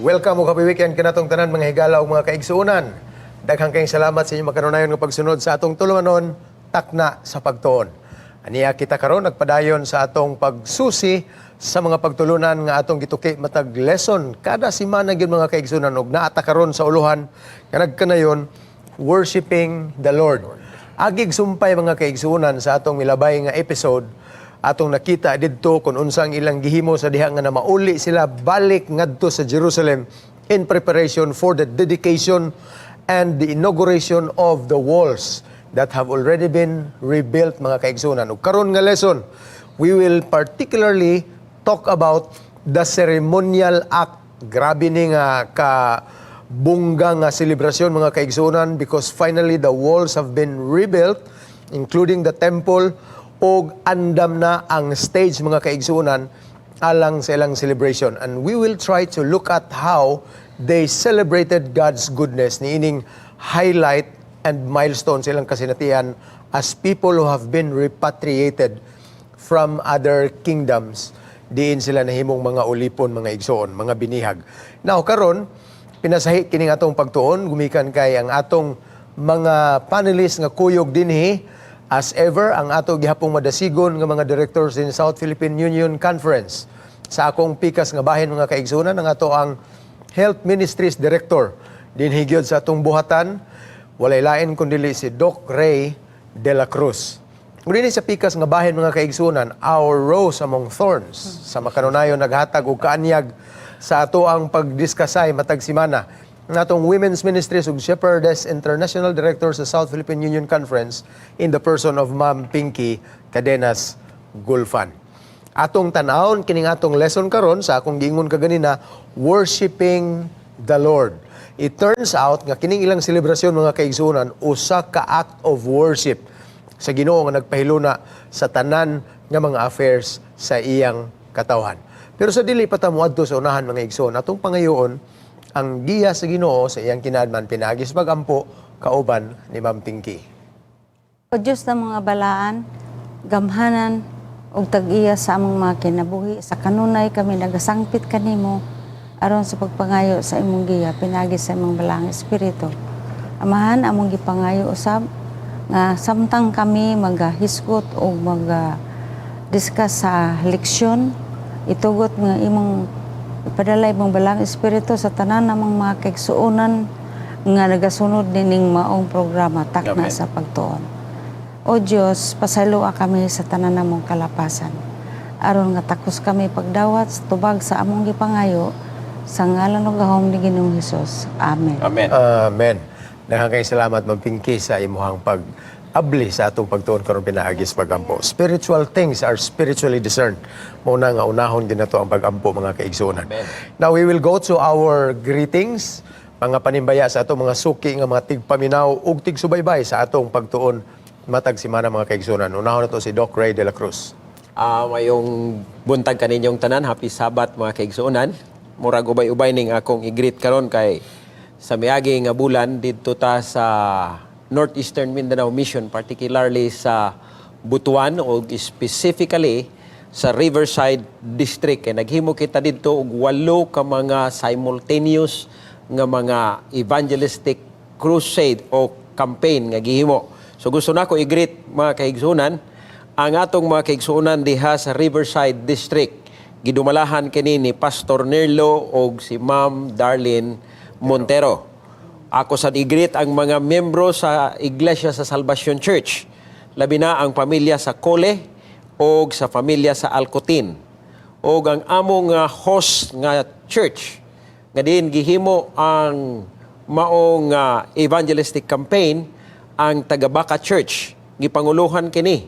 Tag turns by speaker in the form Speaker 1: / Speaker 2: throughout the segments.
Speaker 1: Welcome o happy weekend kanatong tanan mga higala o mga kaigsuunan. Daghang kayong salamat sa inyong makanunayon nga pagsunod sa atong tulumanon, takna sa pagtuon. Aniya kita karon nagpadayon sa atong pagsusi sa mga pagtulunan nga atong gituki matag lesson kada semana gyud mga kaigsuunan ug naata karon sa uluhan nga nagkanayon worshiping the Lord. Agig sumpay mga kaigsuunan sa atong milabay nga episode atong nakita didto kung unsang ilang gihimo sa diha nga na mauli sila balik ngadto sa Jerusalem in preparation for the dedication and the inauguration of the walls that have already been rebuilt mga kaigsunan. Ug karon nga lesson, we will particularly talk about the ceremonial act. Grabe ni nga ka bungga nga selebrasyon mga kaigsunan because finally the walls have been rebuilt including the temple og andam na ang stage mga kaigsunan alang sa ilang celebration. And we will try to look at how they celebrated God's goodness, niining highlight and milestone silang kasinatian as people who have been repatriated from other kingdoms. Diin sila nahimong mga ulipon, mga igsoon, mga binihag. Now, karon pinasahi kining atong pagtuon, gumikan kay ang atong mga panelists nga kuyog dinhi. As ever, ang ato gihapong madasigon nga mga directors in South Philippine Union Conference. Sa akong pikas nga bahin mga kaigsunan, ang ato ang Health Ministries Director. Dinhigyod sa atong buhatan, walay lain kundili si Doc Ray de la Cruz. Ngunit sa pikas nga bahin mga kaigsunan, our rose among thorns. Sa makanunayon naghatag og kaanyag sa ato ang pagdiskasay matag simana. Natong Women's Ministries ug Shepherdess International Director sa South Philippine Union Conference in the person of Ma'am Pinky Cadenas Gulfan. Atong tanawon kining atong lesson karon sa akong giingon kaganina, worshiping the Lord. It turns out nga kining ilang selebrasyon mga kaigsunan usa ka act of worship sa Ginoo nga nagpahiluna sa tanan nga mga affairs sa iyang katawhan. Pero sa dili pa ta moadto sa unahan mga igsoon, atong pangayoon ang giya sa Ginoo sa iyang kinadman pinagis pagampo kauban ni Ma'am Pinky.
Speaker 2: O Diyos na mga balaan, gamhanan ug tag-iya sa among mga kinabuhi, sa kanunay kami nagasangpit kanimo aron sa pagpangayo sa imong giya pinagis sa imong balaang espiritu. Amahan among gipangayo usab nga samtang kami magahisgot o discuss sa leksyon, itugot nga imong ipadalay mong balang espiritu sa tanan namang mga kaigsuonan nga nagasunod nining maong programa takna sa pagtuon. O Dios, pasayloa kami sa tanan namong kalapasan. Aron nga takos kami pagdawat sa tubag sa among gipangayo sa ngalan ug gahom ni Ginoong Hesus. Amen.
Speaker 1: Amen. Amen. Daghang kay salamat Ma'am Pinky sa imuhang pag-abli sa atong pagtuon karon pinaagis pagampo. Spiritual things are spiritually discerned. Muna nga unahon din nato ang pagampo mga kaigsuonan. Now we will go to our greetings, mga panimbaya sa atong mga suki nga mga tigpaminaw ug tigsubaybay sa atong pagtuon matag semana mga kaigsuonan. Unahon nato si Doc Ray de la Cruz.
Speaker 3: Mayong buntag kaninyong tanan, happy Sabat mga kaigsuonan. Murag ubay-ubay ning akong i-greet karon kay sa miagi nga bulan didto ta sa Northeastern Mindanao Mission, particularly sa Butuan o specifically sa Riverside District. Kaya naghimo kita dito og 8 ka mga simultaneous nga mga evangelistic crusade o campaign nga gihimo. So gusto na ko i-greet mga kaigsunan ang atong mga kaigsunan diha sa Riverside District. Gidumalahan kini ni Pastor Nerlo og si Ma'am Darlene Montero. Ako sa i-greet ang mga membro sa Iglesia sa Salvation Church. Labi na ang pamilya sa Cole o sa pamilya sa Alcotin. O ang among host nga church. Nga din gihimo ang maong evangelistic campaign ang Tagabaka Church. Gipanguluhan kini.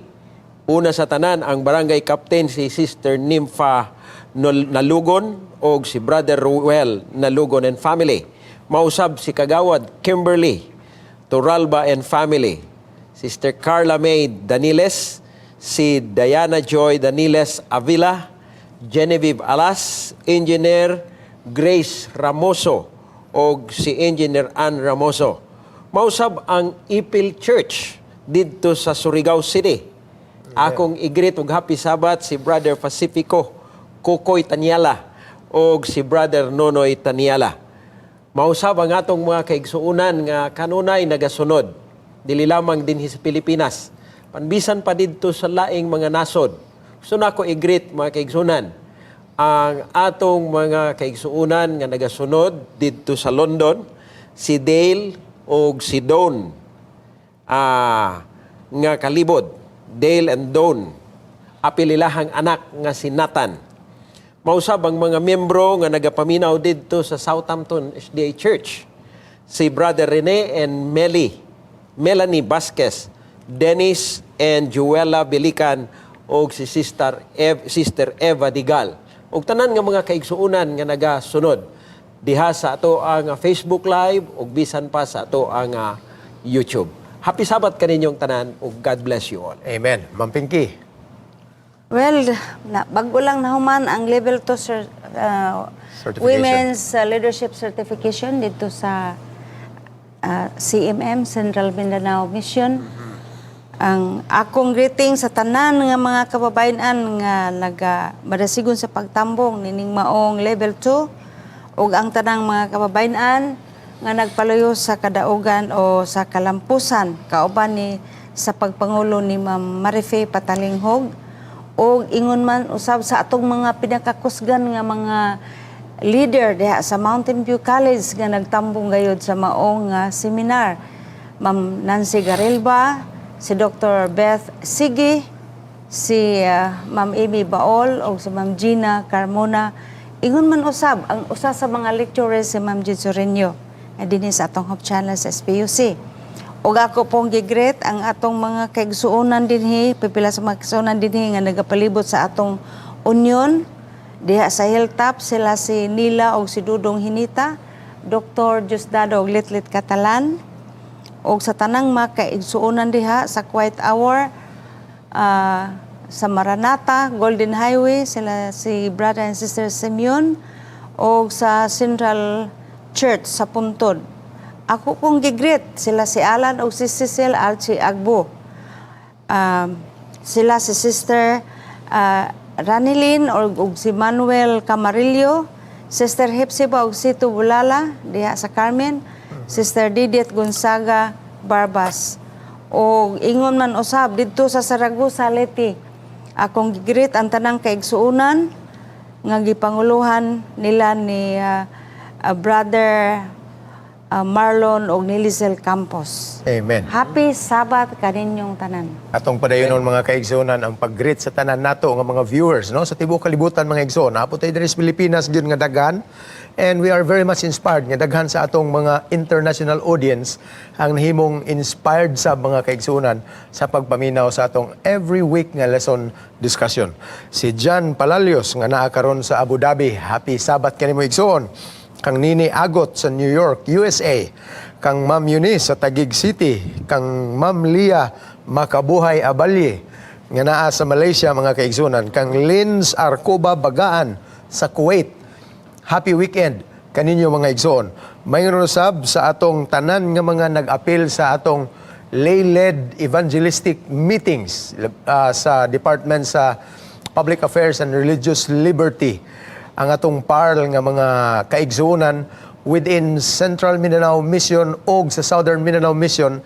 Speaker 3: Una sa tanan ang barangay captain si Sister Nympha Nalugon o si Brother Ruel Nalugon and family. Mausab si Kagawad Kimberly Turalba and family, Sister Carla May Daniles, si Diana Joy Daniles Avila, Genevieve Alas, Engineer Grace Ramoso o si Engineer Ann Ramoso. Mausab ang Ipil Church dito sa Surigao City. Akong i-greet og happy Sabat si Brother Pacifico Kukoy Tanyala o si Brother Nonoy Taniala. Mausab ang atong mga kaigsuunan nga kanunay nagasunod, dili lamang din sa Pilipinas, panbisan pa didto sa laing mga nasod. Gusto na ako i-greet mga kaigsuunan ang atong mga kaigsuunan nga nagasunod didto sa London, si Dale o si Dawn nga kalibod, Dale and Dawn, apililahang anak nga si Nathan. Mausab ang mga miyembro nga nagapaminaw didto sa Southampton SDA Church, si Brother Rene and Melanie Vasquez, Dennis and Joella Belican o si Sister Eva Digal. Og tanan nga mga kaigsuunan nga nagasunod diha sa ato ang Facebook Live ug bisan pa sa ato ang YouTube. Happy Sabat kaninyong tanan ug God bless you all.
Speaker 1: Amen. Ma'am Pinky.
Speaker 2: Well, bago lang nahuman ang level 2
Speaker 1: Certification.
Speaker 2: Women's Leadership Certification dito sa CMM, Central Mindanao Mission. Ang akong greeting sa tanan nga mga kababayan nga madasigon sa pagtambong nining maong level 2 ug ang tanang mga kababayan nga nagpaluyo sa kadaugan o sa kalampusan kauban ni sa pagpangulo ni Ma'am Marife Patalinghog o ingon man usab sa atong mga pinakakusgan nga mga leader diha sa Mountain View College nga nagtambong gayud sa maong seminar. Ma'am Nancy Garilba, si Dr. Beth Sige, si Ma'am Amy Baol o si Ma'am Gina Carmona. Ingon man usab ang usa sa mga lecturers si Ma'am Jid Soreño nga dinhi sa atong Hope Channel sa SPUC. O ako pong gigreet ang atong mga kaigsuonan dinhi, pipila sa mga kaigsuonan dinhi nga nagapalibot sa atong union. Diha sa Hilltop, sila si Nila o si Dudong Hinita, Dr. Diosdado og Litlit Catalan, o sa tanang mga kaigsuonan diha sa Quiet Hour, sa Maranata, Golden Highway, sila si Brother and Sister Simeon, o sa Central Church sa Puntod. Ako pong gigreet sila si Alan o si Cecil Archie Agbo. Sila si Sister Ranilyn o si Manuel Camarillo, Sister Hepzibah o si Tubulala diha sa Carmen, Sister Didit Gonzaga Barbas. O ingon man usab didto sa Saragossa, Leyte. Akong gigreet ang tanang kaigsuunan nga gipanguluhan nila ni Brother Marlon o Nilisel Campos.
Speaker 1: Amen.
Speaker 2: Happy Sabat kaninyong tanan.
Speaker 1: Atong padayonon mga kaigsuonan ang pag-greet sa tanan nato nga mga viewers no sa tibuok kalibutan mga igsoon. Apo tayo diri sa Pilipinas gyud nga daghan and we are very much inspired nga daghan sa atong mga international audience ang nahimong inspired sa mga kaigsuonan sa pagpaminaw sa atong every week nga lesson discussion. Si John Palalios nga naa karon sa Abu Dhabi. Happy Sabat kanimo igsoon. Kang Nini Agot sa New York, USA, kang Ma'am Eunice sa Taguig City, kang Ma'am Lia Makabuhay Abalye, nga naa sa Malaysia mga kaigsunan, kang Lins Arcoba Bagaan sa Kuwait. Happy weekend kaninyo mga igsoon. Mayroon usab sa atong tanan nga mga nag-apil sa atong lay-led evangelistic meetings sa Department sa Public Affairs and Religious Liberty. Ang atong PARL nga mga kaigsuunan within Central Mindanao Mission o sa Southern Mindanao Mission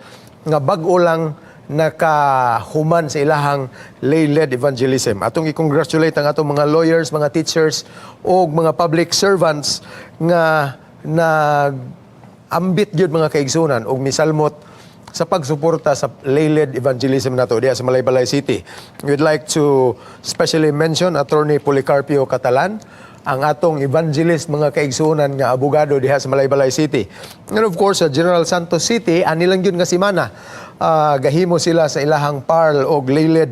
Speaker 1: nga bag-o lang nakahuman sa ilahang lay-led evangelism. Atong i-congratulate ang atong mga lawyers, mga teachers o mga public servants nga nag-ambit gyud mga kaigsuunan o misalmot sa pagsuporta sa lay-led evangelism nato diha sa Malaybalay City. We'd like to specially mention Attorney Policarpio Catalan, ang atong evangelist mga kaigsuonan nga abogado diha sa Malaybalay City. And of course, sa General Santos City, anilang yun nga simana, gahimo sila sa ilahang PARL o lay-led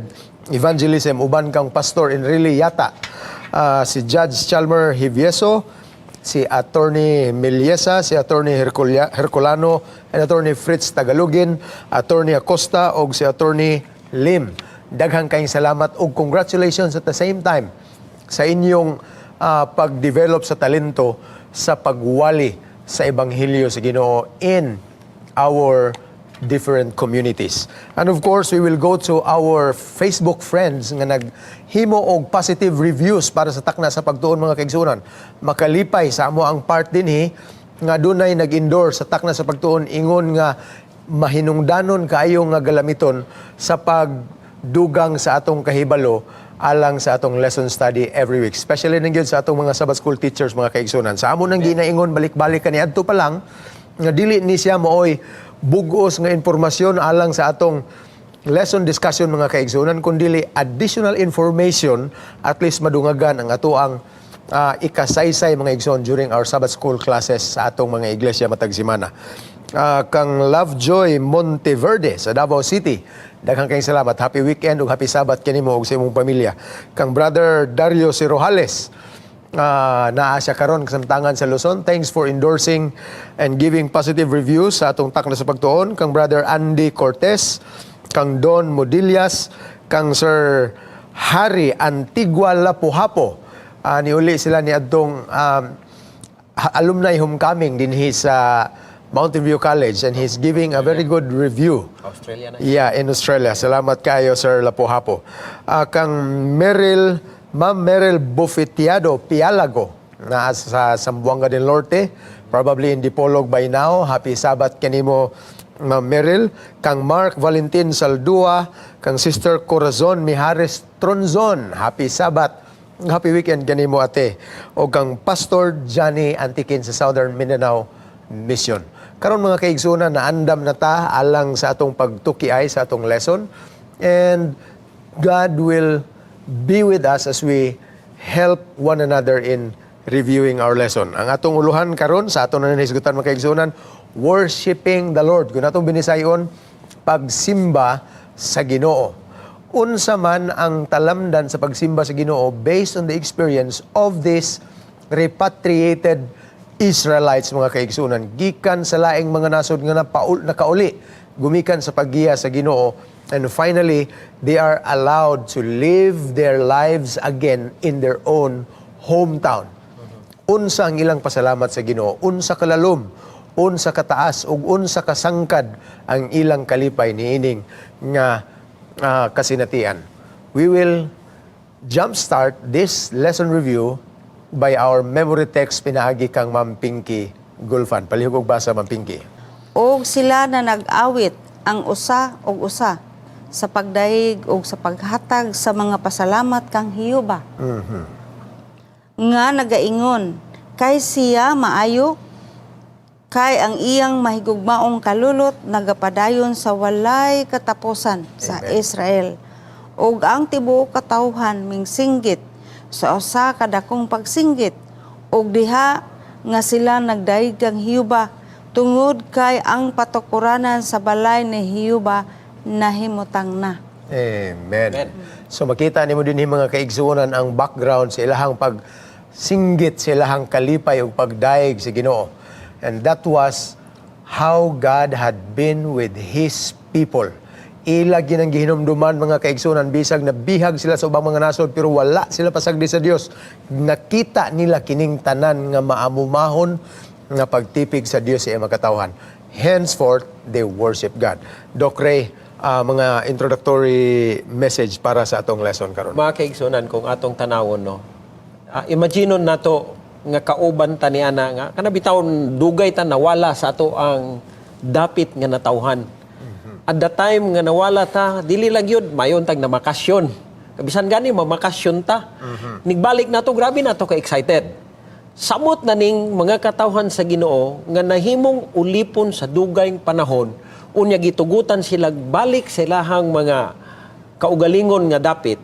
Speaker 1: evangelism, uban kang Pastor Enrile Yata, si Judge Chalmer Hivieso, si Attorney Miliesa, si Attorney Herculano, and Attorney Fritz Tagalugin, Attorney Acosta, o si Attorney Lim. Daghang kayong salamat o congratulations at the same time sa inyong pag-develop sa talento sa pagwali sa Ebanghelyo sa Ginoo in our different communities. And of course, we will go to our Facebook friends nga naghimo og positive reviews para sa takna sa pagtuon mga kaigsuonan. Makalipay sa amo ang part dinhi nga dunay nag-endorse sa takna sa pagtuon ingon nga mahinungdanon kaayo nga galamiton sa pagdugang sa atong kahibalo alang sa atong lesson study every week. Especially nangyod sa atong mga Sabbath school teachers mga kaigsuonan. Sa amo nang ginaingon balik-balik kaniadto pa lang nga dili ni siya mooy bugos nga impormasyon alang sa atong lesson discussion mga kaigsuonan kundi additional information at least madungagan ang atoang ikasaysay mga igsoon during our Sabbath school classes sa atong mga iglesia matag semana. Kang Lovejoy Monteverde sa Davao City, daghang kayong salamat. Happy weekend ug happy Sabbath kanimo ug sa imong pamilya. Kang Brother Dario Sirojales, naa siya karon kasamtangan sa Luzon. Thanks for endorsing and giving positive reviews sa atong takna sa pagtuon. Kang Brother Andy Cortez, kang Don Modillas, kang Sir Harry Antigua Lapu-Hapo. Niuli sila ni adtong alumni homecoming dinhi sa Mountain View College and he's giving a very good review.
Speaker 3: Australia na.
Speaker 1: Yeah, in Australia. Salamat kayo, Sir Lapu-Hapo. Kang Ma'am Meryl Bufetiado Pialago na sa Zamboanga del Norte, probably in Dipolog by now. Happy Sabbath kanimo, Ma'am Meryl. Kang Mark Valentin Saldua, kang Sister Corazon Mijares Tronzon. Happy Sabbath. Happy weekend kanimo ate. O kang Pastor Johnny Antikin sa Southern Mindanao Mission. Karon mga kaigsunan, naandam na ta alang sa atong pagtukiay sa atong lesson, and God will be with us as we help one another in reviewing our lesson. Ang atong uluhan karon sa atong nanisgutan mga kaigsunan, worshiping the Lord. Kung atong binisayon, pagsimba sa Ginoo. Unsa man ang talamdan sa pagsimba sa Ginoo based on the experience of this repatriated Israelites mga kaigsunan, gikan sa laing mga nasod nga nakauli, gumikan sa paggiya sa Ginoo, and finally they are allowed to live their lives again in their own hometown. Unsa ang ilang pasalamat sa Ginoo, unsa kalalom, unsa kataas ug unsa kasangkad ang ilang kalipay niining nga kasinatian. We will jumpstart this lesson review by our memory text pinaagi kang Ma'am Pinky Gulfan. Palihog og basa, Ma'am Pinky.
Speaker 2: Og sila na nag-awit ang usa og usa sa pagdaig og sa paghatag sa mga pasalamat kang Hiyuba. Nga nagaingon, kay siya maayo, kay ang iyang mahigugmaong kalulot nagapadayon sa walay katapusan sa Israel. Og ang tibuok katawhan mingsinggit sa usa kadakong pagsinggit, og diha nga sila nagdaig kang Hiyuba tungod kay ang patukuranan sa balay ni Hiyuba nahimutang na.
Speaker 1: Amen. So makita nimo dinhi mga kaigsuonan ang background sa ilahang pagsinggit, sa ilahang kalipay ug pagdaig sa Ginoo. And that was how God had been with His people. Ilag ginang gihinumduman mga kaigsunan, bisag na bihag sila sa ubang mga nasod pero wala sila pasagdi sa Dios. Nakita nila kining tanan nga maamumahon nga pagtipig sa Dios sa iyang makatawhan. Henceforth, they worship God. Doc Ray, mga introductory message para sa atong lesson karon.
Speaker 3: Mga kaigsunan, kung atong tanawon, no, imaginon nato nga kauban ta ni ana nga kanabitawon dugay ta nawala sa ato ang dapit nga natawhan. At the time nga nawala ta, dili lang yun, mayon tag na makasyon. Kabisan gani, mamakasyon ta. Nigbalik na to, grabe na to ka-excited. Samot na ning mga katawhan sa Ginoo nga nahimong ulipon sa dugayng panahon, unya gitugutan sila balik sa ilahang mga kaugalingon nga dapit,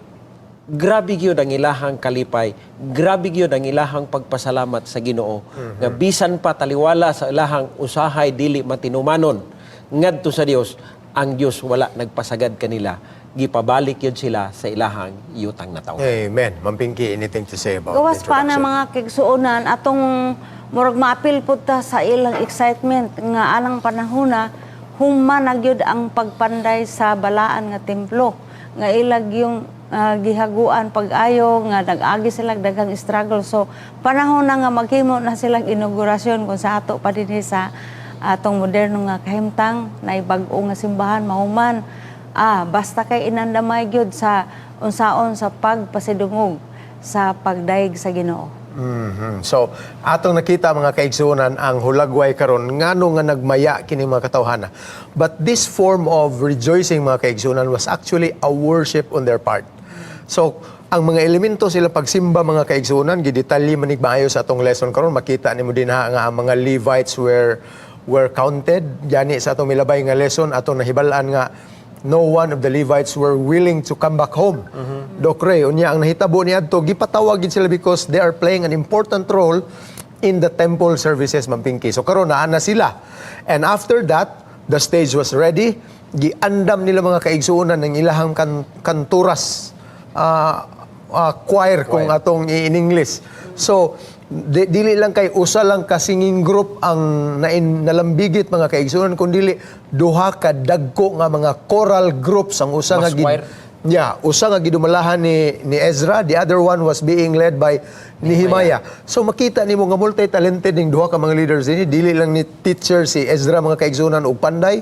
Speaker 3: grabe gyud ang ilahang kalipay, grabe gyud ang ilahang pagpasalamat sa Ginoo. Nga bisan pa taliwala sa ilahang usahay dili matinumanon ngadto sa Dios, ang Dios wala nagpasagad kanila, gipabalik yun sila sa ilahang yutang na taon.
Speaker 1: Amen. Ma'am Pinky, anything to say about
Speaker 2: Gawas
Speaker 1: the
Speaker 2: pa na
Speaker 1: introduction?
Speaker 2: mga kigsuonan, atong murag maapil po ta sa ilang excitement nga alang panahona, human nagyud ang pagpanday sa balaan nga templo. Nga ilag yung gihaguan pag-ayo, nga nag-agi sila daghang struggle. So, panahon na nga maghimo na silang inaugurasyon kung sa ato pa din sa atong moderno nga kahimtang na bag-o nga simbahan mahuman. Basta kay inandamay gyud sa unsaon sa pagpasidungog sa pagdaig sa Ginoo.
Speaker 1: So, atong nakita mga kaigsuonan ang hulagway karon ngano nga nagmaya kini mga katawhana. But this form of rejoicing mga kaigsuonan was actually a worship on their part. So, ang mga elemento sila pagsimba mga kaigsuonan, gidetalye manig maayo sa atong lesson karon, makita nimo din nga ang mga Levites were counted. Gani sa atong milabay nga lesson atong nahibalaan nga no one of the Levites were willing to come back home. Dokre, unya ang nahitabo niadto gipatawag gid sila because they are playing an important role in the temple services Mampingki. So karon naa na sila. And after that, the stage was ready. Giandam nila mga kaigsuonan ng ilahang kanturas, choir kung atong in English. So dili lang kay usa lang ka singing group ang nalambigit mga kaigsuonan, kundi duha ka dagko nga mga choral groups ang usa nga usa nga gidumalahan ni Ezra, the other one was being led by Nehemiah. So makita nimo nga multi-talented ning duha ka mga leaders ini, dili lang ni teacher si Ezra mga kaigsuonan og panday,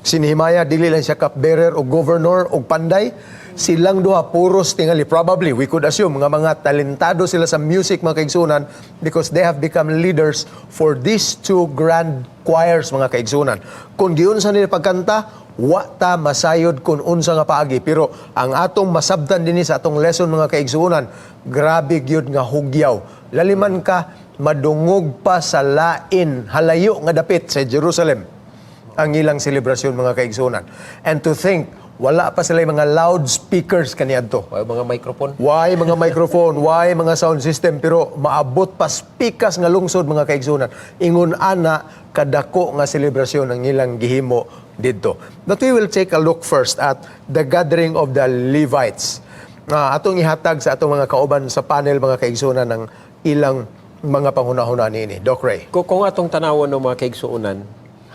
Speaker 1: si Nehemiah dili lang siya cupbearer o governor og panday. Silang duha puros tingali, probably we could assume mga talentado sila sa music mga kaigsunan because they have become leaders for these two grand choirs mga kaigsunan. Kung giunsa nila pagkanta, wa ta masayod kung unsa nga paagi, pero ang atong masabtan dinhi sa atong lesson mga kaigsunan, grabe gyud nga hugyaw. Laliman ka madungog pa sa lain halayo nga dapit sa Jerusalem ang ilang selebrasyon mga kaigsunan. And to think, wala pa sila mga loudspeakers kaniadto.
Speaker 3: Why mga microphone?
Speaker 1: Why mga microphone? Why mga sound system? Pero maabot pa speakers nga lungsod mga kaigsunan. Ingon ana kadako nga selebrasyon ang ilang gihimo didto. But we will take a look first at the gathering of the Levites. Atong ihatag sa atong mga kauban sa panel mga kaigsunan ng ilang mga panghunahuna niini. Doc Ray.
Speaker 3: Kung atong tanawon ng mga kaigsuonan,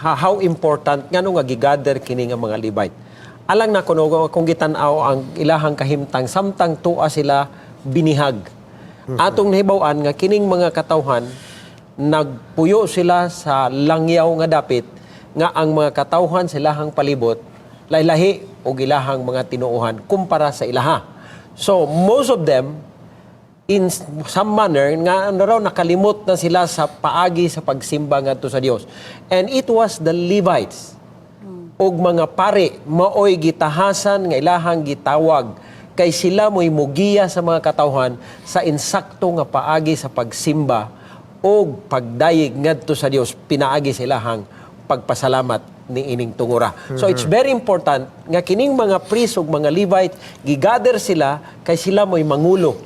Speaker 3: how important ngano nga gigather kini nga mga Levite. Alang na kuno kung gitan-aw ang ilahang kahimtang samtang tuwa sila binihag. Atong nahibaw-an nga kining mga katawhan nagpuyo sila sa langyaw nga dapit nga ang mga katawhan sa ilahang palibot lahi-lahi og ilahang mga tinuohan kumpara sa ilaha. So most of them in some manner nga raw nakalimot na sila sa paagi sa pagsimba ngadto sa Dios. And it was the Levites og mga pare maoy gitahasan nga ilahang gitawag kay sila mo'y mugiya sa mga katawhan sa insakto nga paagi sa pagsimba og pagdayeg ngadto sa Dios pinaagi sa ilahang pagpasalamat ni ining tungura. So it's very important nga kining mga priest ug mga Levite gigather sila kay sila mo'y mangulo.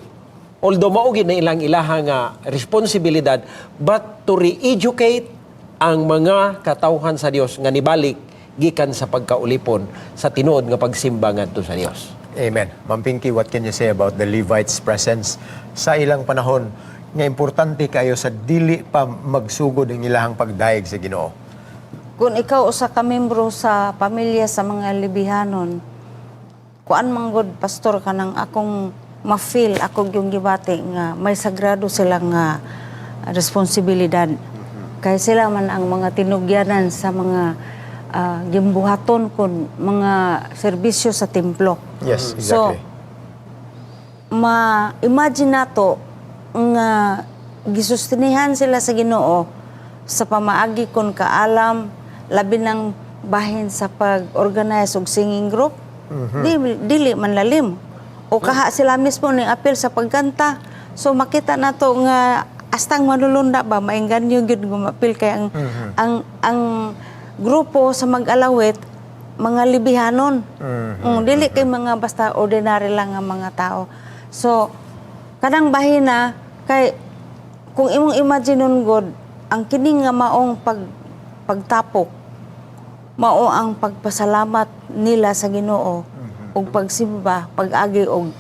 Speaker 3: Although mao gid na ilahang responsibilidad, but to re-educate ang mga katawhan sa Dios nga nibalik gikan sa pagkaulipon sa tinuod nga pagsimba ngadto sa Dios.
Speaker 1: Amen. Ma'am Pinky, what can you say about the Levites' presence sa ilang panahon nga importante kayo sa dili pa magsugod ang ilahang pagdaig sa Ginoo?
Speaker 2: Kung ikaw usa ka membro sa pamilya sa mga Lebihanon, kuan manggod pastor kanang akong ma-feel ako yung gibati nga may sagrado silang responsibilidad. Kaya sila man ang mga tinugyanan sa mga gimbuhaton kon mga serbisyo sa templo.
Speaker 1: Yes, exactly.
Speaker 2: So, ma-imagine nato nga gisustinihan sila sa Ginoo sa pamaagi kon kaalam labi ng bahin sa pag-organize og singing group. Dili man lalim. O kaha sila mismo ning apil sa pagkanta. So makita nato nga astang manulunda ba maingganyo gyud gumapil kay ang grupo sa mag-alawit mga Lebihanon. Dili kay mga basta ordinary lang nga mga tao. So kanang bahina kay kung imong imagineon god ang kining nga maong pagtapok mao ang pagpasalamat nila sa Ginoo ug pagsimba, pag-agi og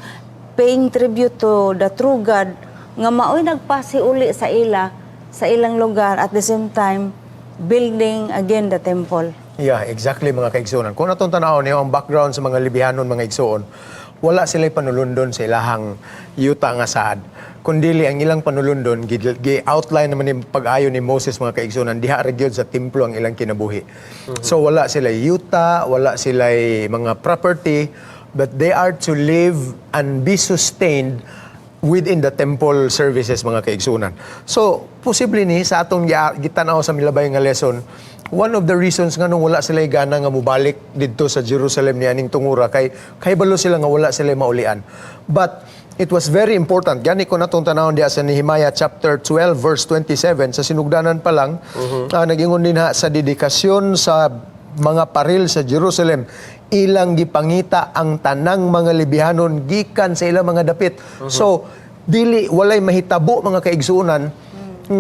Speaker 2: paying tribute to the true God nga maoy nagpasiuli sa ilang lugar at the same time building again the temple.
Speaker 1: Yeah, exactly mga kaigsuonan. Kung natong tanaw niyo ang background sa mga Lebihanon mga igsuon, wala sila panulundon sa ilahang yuta nga saad. kundili ang ilang panulundon gi-outline naman yung pag-ayo ni Moses mga kaigsunan diha ra gyud sa templo ang ilang kinabuhi. So wala sila yuta, wala sila mga property, but they are to live and be sustained within the temple services mga kaigsunan. So, posible ni sa atong gitanaw sa milabay nga lesson, one of the reasons nga nung wala sila gana nga mubalik dito sa Jerusalem ni aning tungura kay balo sila nga wala sila maulian. But it was very important. Gani ko natong tanawon diya sa Nehemiah chapter 12 verse 27 sa sinugdanan pa lang nag-ingon din sa dedikasyon sa mga paril sa Jerusalem, ilang gipangita ang tanang mga Libihanon gikan sa ilang mga dapit. So, dili walay mahitabo mga kaigsuunan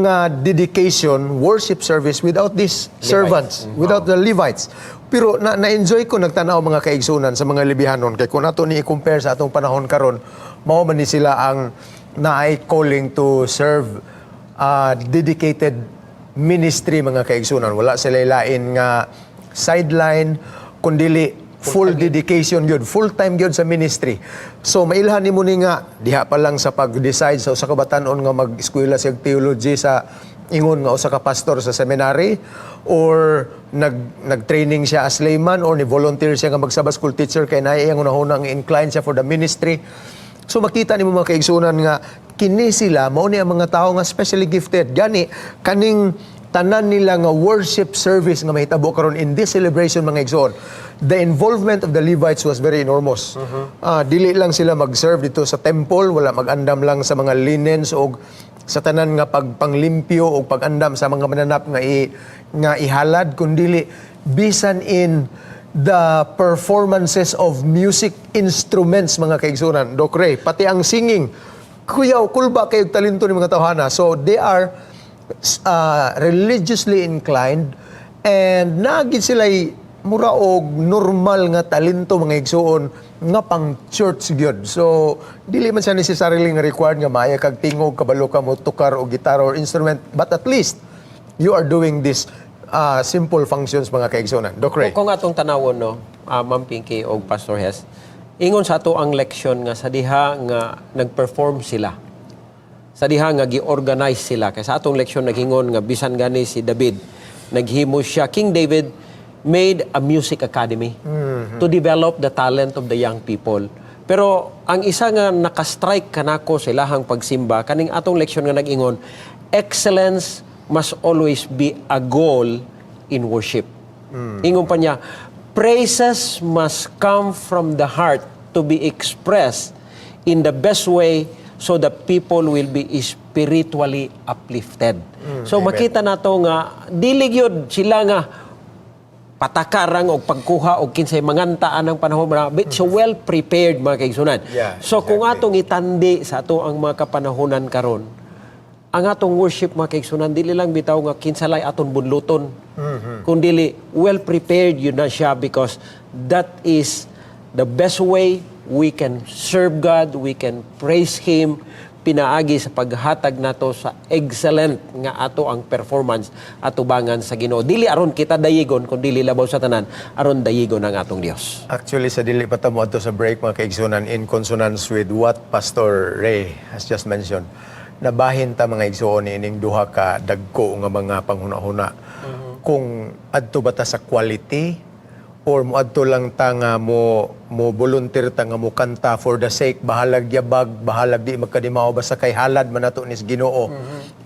Speaker 1: nga dedication, worship service without these servants, without the Levites. Pero na-enjoy ko nagtanaw mga kaigsuunan sa mga Libihanon kay kung nato ni i-compare sa atong panahon karon, mao man ni sila ang naay calling to serve dedicated ministry mga kaigsuunan. Wala sila lain nga sideline, kundili full dedication yun, full-time yun sa ministry. So, mailhan ni mo ni nga, diha pa lang sa pag-decide sa usa ka batanon nga mag-eskwela sa theology sa ingon nga usa ka pastor sa seminary, or nag-training siya as layman, or ni-volunteer siya nga mag-Sabbath school teacher kay naay ang unahuna nga inclined siya for the ministry. So, makita ni mo mga kaigsunan nga, kini sila, mao ni ang mga tao nga specially gifted. Gani, kaning tanan nila nga worship service nga mahitabo karon in this celebration mga igsoon, the involvement of the Levites was very enormous. Dili lang sila mag-serve dito sa temple, wala mag-andam lang sa mga linens o sa tanan nga pagpanglimpyo o pag-andam sa mga mananap nga ihalad, kundili bisan in the performances of music instruments mga kaigsunan. Doc Ray, pati ang singing, kuyaw, kulba kayong talento ni mga tawhana. So they are religiously inclined and nagid sila mura og normal nga talento mga igsuon nga pang church gyud. So dili man siya necessarily nga required nga maaya kag tingog, kabalo ka mo tukar o gitara or instrument, but at least you are doing this simple functions mga kaigsuonan. Doc Ray.
Speaker 3: Kung atong tanawon no, Ma'am Pinky o Pastor Hes, ingon sa ato ang leksyon nga sa diha nga nagperform sila. Sa diha nga gi-organize sila. Kaya sa atong leksyon naghingon nga bisan gani si David, naghimo siya, King David made a music academy to develop the talent of the young people. Pero ang isa nga nakastrike kanako sa ilahang pagsimba, kaning atong leksyon nga nag-ingon, excellence must always be a goal in worship. Ingon pa niya, praises must come from the heart to be expressed in the best way so the people will be spiritually uplifted. So makita nato nga dili gyud sila nga patakarang og pagkuha og kinsay mangantaan ang panahon so well prepared mga kaigsunan.
Speaker 1: Yeah,
Speaker 3: so kung atong itandi sa ato ang mga kapanahonan karon, ang atong worship mga kaigsunan dili lang bitaw nga kinsalay aton budluton. Kundi well prepared yun na siya, because that is the best way we can serve God, we can praise Him, pinaagi sa paghatag nato sa excellent nga ato ang performance atubangan sa Ginoo. Dili aron kita dayigon, kundi dili labaw sa tanan, aron dayigon ang atong Dios.
Speaker 1: Actually, sa dili pa tamo adto sa break mga kaigsuonan, in consonance with what Pastor Ray has just mentioned, nabahin ta mga igsuon ining duha ka dagko nga mga panghuna-huna. Kung adto ba ta sa quality or mo adto lang ta nga mo volunteer ta nga mo kanta for the sake, bahalag yabag, bahalag di magkadimao basta kay halad man nato nis Ginoo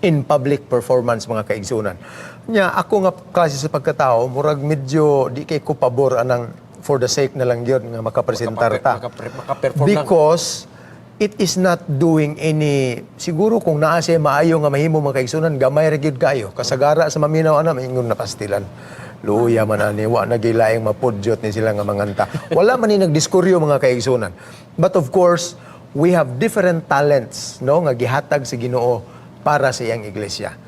Speaker 1: in public performance mga kaigsunan. Nya ako nga klase sa pagkatao, murag medyo di kay ko pabor anang for the sake na lang gyud nga makapresentar ta.
Speaker 3: Makaperform
Speaker 1: Because it is not doing any, siguro kung naa siya maayo nga mahimo mga kaigsunan, gamay ra gyud kayo. Kasagara sa maminaw ana maingon na pastilan. Luya man ani, wa nagilaing mapudyot ni sila nga manganta. Wala man ni nagdiskuryo mga kaigsunan. But of course, we have different talents, no, nga gihatag sa Ginoo para sa iyang iglesia.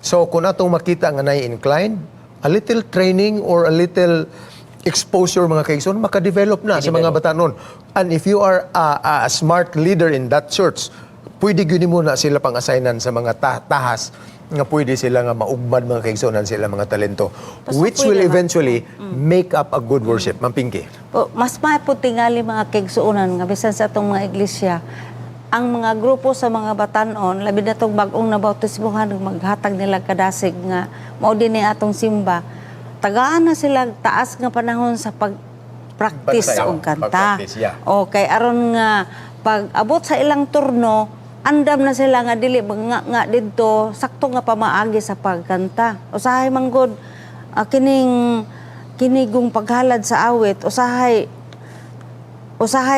Speaker 1: So kung atong makita nga nay inclined, a little training or a little exposure mga kaigsunan, makadevelop na sa mga batanon. And if you are a smart leader in that church, pwede gyud mo na sila pang-assignan sa mga tahas nga pwede sila nga maugmad mga kaigsunan sila mga talento, which will eventually make up a good worship. Ma'am Pinky.
Speaker 2: Mas maputingali mga kaigsuonan nga bisan sa atong mga iglesia, ang mga grupo sa mga batanon, labi na itong bagong nabautismuhan, maghatag nila kadasig nga, mao din ni atong simba, tagaan na sila taas nga panahon sa pag-practice
Speaker 1: Bantay,
Speaker 2: og kanta.
Speaker 1: pag-practice, yeah.
Speaker 2: Okay, aron nga, pag abot sa ilang turno, andam na sila nga dili nga didto, sakto nga pamaagi sa pagkanta. Usahay manggod, kinigong paghalad sa awit, usahay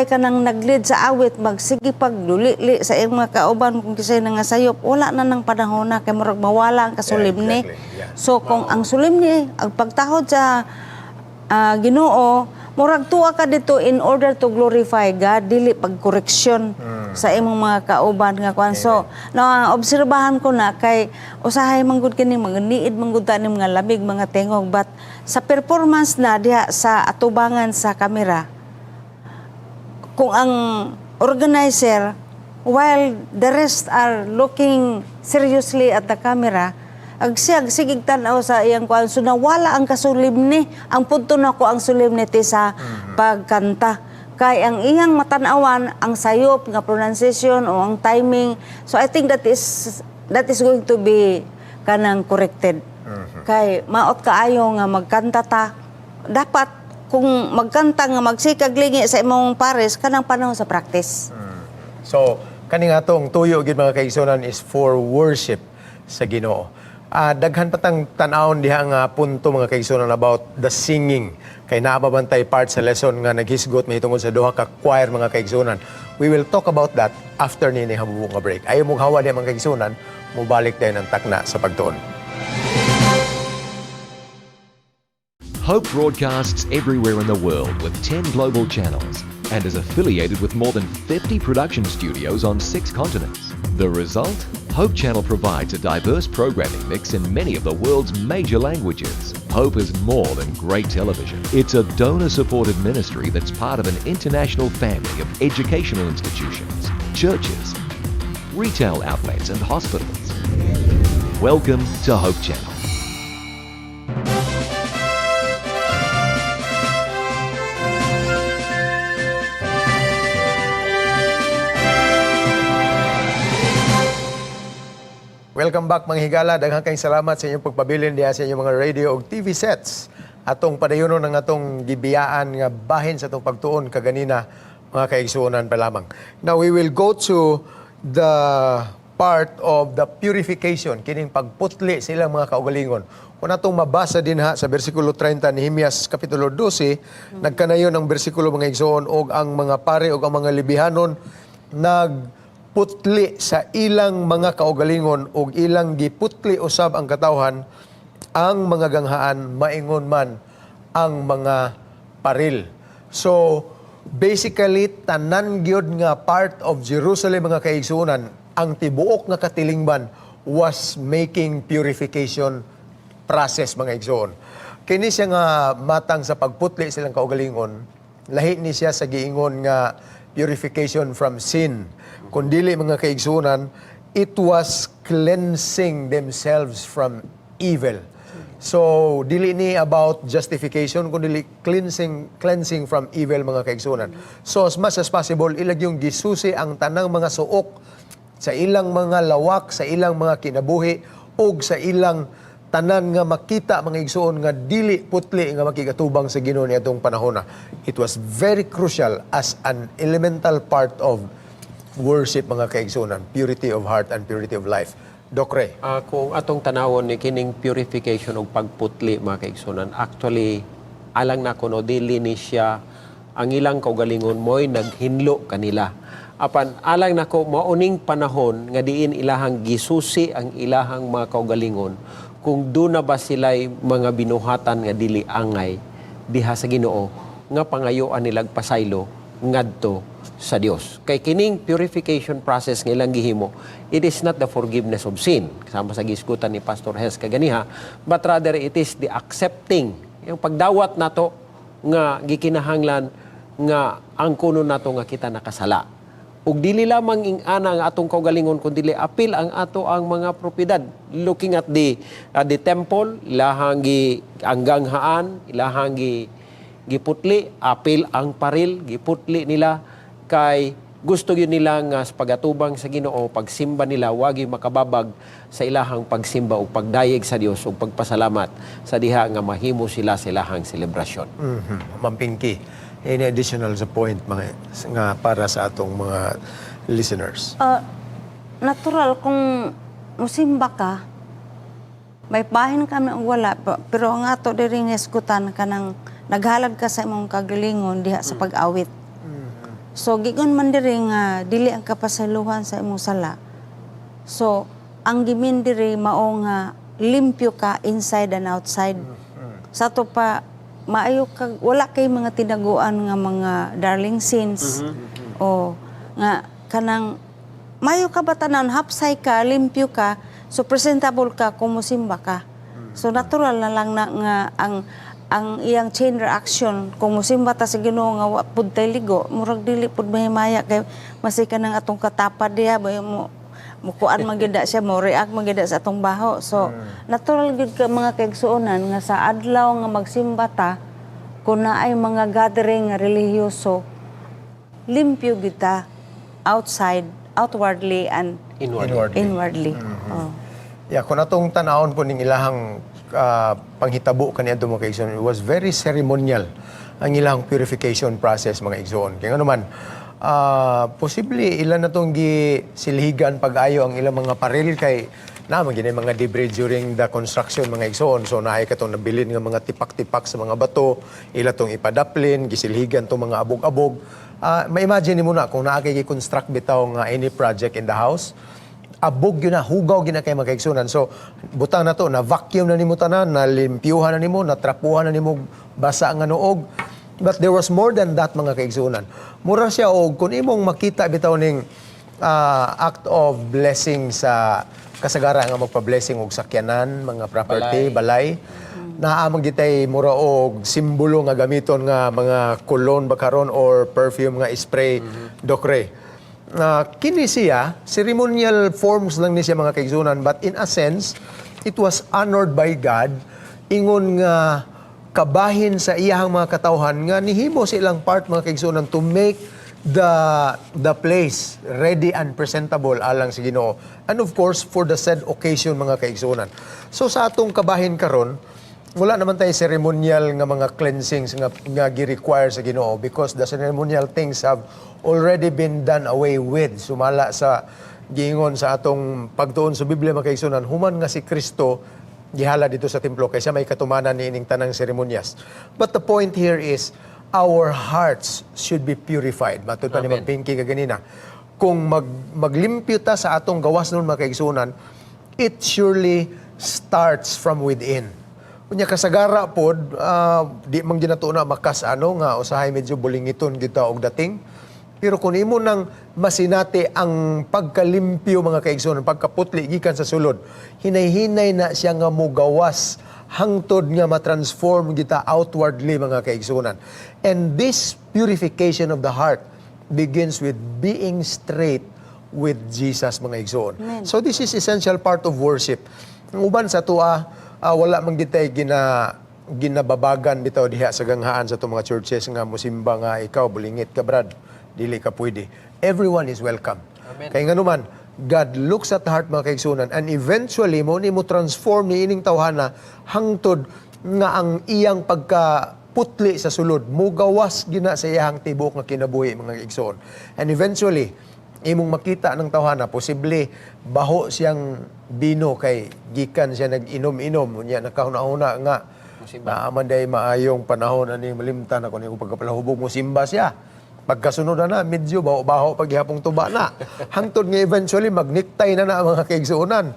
Speaker 2: ka nang naglid sa awit, magsige pagduli sa iyong mga kauban kung kisay na nga sayop, wala na ng panahon na, kay murag mawala ang kasulimni.
Speaker 1: Yeah, exactly. Yeah.
Speaker 2: So kung ang sulimni, ang pagtahod sa Ginoo, murag tuwa ka dito in order to glorify God, dili pagkoreksyon sa imong mga kauban nga kwan. So, obserbahan ko na kay usahay manggod kini mga niid manggud ta ni mga lamig, mga tingog, but sa performance na diha sa atubangan sa kamera, kung ang organizer, while the rest are looking seriously at the camera, sigig tanaw sa iyang kuan, so nawala ang kasulimni. Ang punto na ko ang solemnity sa pagkanta. Kay ang iyang matanawan, ang sayop, nga pronunciation o ang timing. So I think that is going to be kanang corrected. Kay maot kaayo nga magkanta ta. Dapat kung magkanta nga magsikag lingi sa imong pares kanang panahon sa practice.
Speaker 1: So, kaning atong tuyo gid mga kaigsunan is for worship sa Ginoo. Daghan patang tan-awon diha nga punto mga kaigsunan about the singing. Kay naababantay part sa lesson nga naghisgot mahitungod sa duha ka choir mga kaigsunan. We will talk about that after ni habubo nga break. Ayo mong hawa diha mga kaigsunan, mubalik din ang takna sa pagtuon.
Speaker 4: Hope broadcasts everywhere in the world with 10 global channels and is affiliated with more than 50 production studios on 6 continents. The result? Hope Channel provides a diverse programming mix in many of the world's major languages. Hope is more than great television. It's a donor-supported ministry that's part of an international family of educational institutions, churches, retail outlets and hospitals. Welcome to Hope Channel.
Speaker 1: Welcome back mga higala. Daghang kayong salamat sa inyong pagpabilin diha sa inyong mga radio o TV sets. Atong padayonon ng atong gibiyaan nga bahin sa atong pagtuon kaganina mga kaigsuonan pa lamang. Now we will go to the part of the purification, kining pagputli sa ilang mga kaugalingon. Kung atong mabasa din ha sa bersikulo 30 ni Nehemias kapitulo 12, nagkanayon ang bersikulo mga igsoon og ang mga pare og ang mga libihanon putli sa ilang mga kaugalingon ug ilang giputli usab ang katawhan, ang mga ganghaan maingon man ang mga paril. So basically tanan gyud nga part of Jerusalem mga kaigsuonan, ang tibuok nga katilingban was making purification process mga igsoon. Kini siya nga matang sa pagputli silang kaugalingon, lahi ni siya sa giingon nga purification from sin. Kundili mga kaigsunan, it was cleansing themselves from evil. So, dili ni about justification, kundili cleansing from evil mga kaigsunan. So, as much as possible, ilag yung gisusi ang tanang mga suok sa ilang mga lawak, sa ilang mga kinabuhi, o sa ilang tanan nga makita mga igsuon nga dili putli nga makigatubang sa Ginoo niadtong panahon na. It was very crucial as an elemental part of worship mga kaigsunan, purity of heart and purity of life. Doc Ray.
Speaker 3: Kung atong tanawon ni kining purification og pagputli mga kaigsunan, actually alang na kuno dili ni siya ang ilang kaugalingon mo'y naghinlo kanila. Apan alang nako mauning panahon nga diin ilahang gisusi ang ilahang mga kaugalingon kung doon na ba sila'y mga binuhatan nga dili angay diha sa Ginoo nga pangayoan nilag pasaylo ngadto sa Dios. Kay kining purification process nga ilang gihimo, it is not the forgiveness of sin, kasama sa gisgutan ni Pastor Hes kaganiha, but rather it is the accepting, yung pagdawat nato nga gikinahanglan nga ang kuno nato nga kita nakasala. Ug dili lamang ing ana ang atong kaugalingon kundi apil ang ato ang mga propiedad. Looking at the temple, ilahang ang ganghaan, ilahang giputli, apil ang paril, giputli nila kay gusto yun nila nga sa pagatubang sa Ginoo, pagsimba nila wagi makababag sa ilahang pagsimba o pagdayeg sa Dios o pagpasalamat sa diha nga mahimo sila sa ilahang selebrasyon.
Speaker 1: Mampingki. Any additional sa point mga nga para sa atong mga listeners?
Speaker 2: Natural kung musimba ka, may bahin kami o wala, pero ang ato diri nga isgutan kanang naghalad ka sa imong kagalingon diha sa pag-awit. So gigon man diri nga dili ang kapasaluhan sa imong sala. So ang gimin diri mao nga limpyo ka inside and outside. Sa to pa maayo ka wala kay mga tinaguan nga mga darling sins o nga kanang maayo ka batanan hapsay ka limpyo ka so presentable ka kung musimba ka. So natural na lang na nga ang iyang chain reaction kung musimba ta sa Ginoo nga wa pud tay ligo murag dili pud mahimaya kay masika nang atong katapad diha ba mo mukuan magida siya mo react magida sa atong baho. So natural gid ka mga kaigsuonan nga sa adlaw nga magsimba ta kung naay mga gathering nga relihiyoso limpyo gid ta outwardly and inwardly. Oh.
Speaker 1: Yeah, kung atong tanawon po ning ilahang panghitabo kaniya mga kaigsoon, it was very ceremonial ang ilang purification process mga igsoon. Kaya nga naman, posible ilan na itong gisilhigan pag-ayo ang ilang mga paril kay naman gina mga debris during the construction mga igsoon. So naay ka itong nabilin ng mga tipak-tipak sa mga bato, ila itong ipadaplin, gisilhigan itong mga abog-abog. Ma-imagine mo na kung naakiki-construct bitaw nga any project in the house, abog yun na, hugaw yun na kayo magkaigsunan. So, butang na to, na-vacuum na nimo tanan, na-limpyuhan na nimo, natrapuhan na nimo basa nga noog. But there was more than that mga kaigsunan. Mura siya og kung imong makita bitaw ning act of blessing sa kasagara nga magpa-blessing og sakyanan, mga property, balay. Naamang gitay mura og simbolo nga gamiton nga mga cologne bakaron or perfume nga spray dokre. Kini siya, ceremonial forms lang ni siya mga kaigsunan, but in a sense, it was honored by God, ingon nga kabahin sa iyahang mga katawhan nga nihimo sa ilang part mga kaigsunan to make the place ready and presentable alang sa Ginoo. And of course, for the said occasion mga kaigsunan. So sa atong kabahin karon, wala naman tayo ceremonial nga mga cleansings nga gi-require sa Ginoo because the ceremonial things have already been done away with. Sumala sa giingon sa atong pagtuon sa Biblia mga kaigsunan, human nga si Kristo gihala dito sa templo kaysa may katumanan ni ining tanang seremonyas. But the point here is our hearts should be purified. Matod pa ni magpinki ka ganina. Kung maglimpyo ta sa atong gawas nun mga kaigsunan, it surely starts from within. Kunya kasagara pod, di man ginato na makas nga usahay medyo bulingiton kita og dating. Pero kung imo nang masinati ang pagkalimpyo mga kaigsunan, pagkaputli gikan sa sulod, hinay-hinay na siya nga mugawas hangtod nga matransform kita outwardly mga kaigsunan. And this purification of the heart begins with being straight with Jesus mga igsoon. So this is essential part of worship. Ang uban sa tuwa, wala man gitay ginababagan bitaw diha sa ganghaan sa itong mga churches nga musimba nga ikaw bulingit ka brad, dili ka pwede. Everyone is welcome. Amen. Kaya nga naman, God looks at the heart mga kaigsunan and eventually mo ni mo transform ni ining tawhana hangtod nga ang iyang pagkaputli sa sulod mugawas gina sa iyang tibok nga kinabuhi mga kaigsuon. And eventually imong makita ng tawhana posible baho siyang bino kay gikan siya nag-inom-inom unya nakahuna-huna nga naaman day maayong panahon ani malimtan ako ning pagkapalahubog mo simba siya. Pagkasunod na medyo baho paghihapong tuba na. Hangtod nga eventually magniktay na mga kaigsuonan.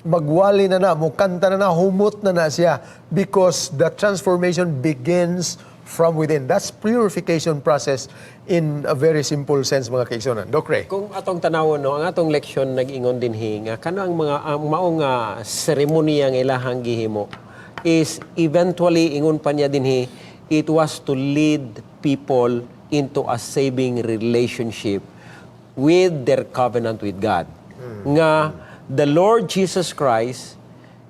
Speaker 1: Magwali na mukanta na humot na siya because the transformation begins from within. That's purification process in a very simple sense mga kaigsuonan. Doc Ray.
Speaker 3: Kung atong tanawon ang atong leksyon nag-ingon dinhi nga kano ang mga maong seremonya nga ilahang gihimo is eventually ingon pa niya dinhi it was to lead people into a saving relationship with their covenant with God. Nga the Lord Jesus Christ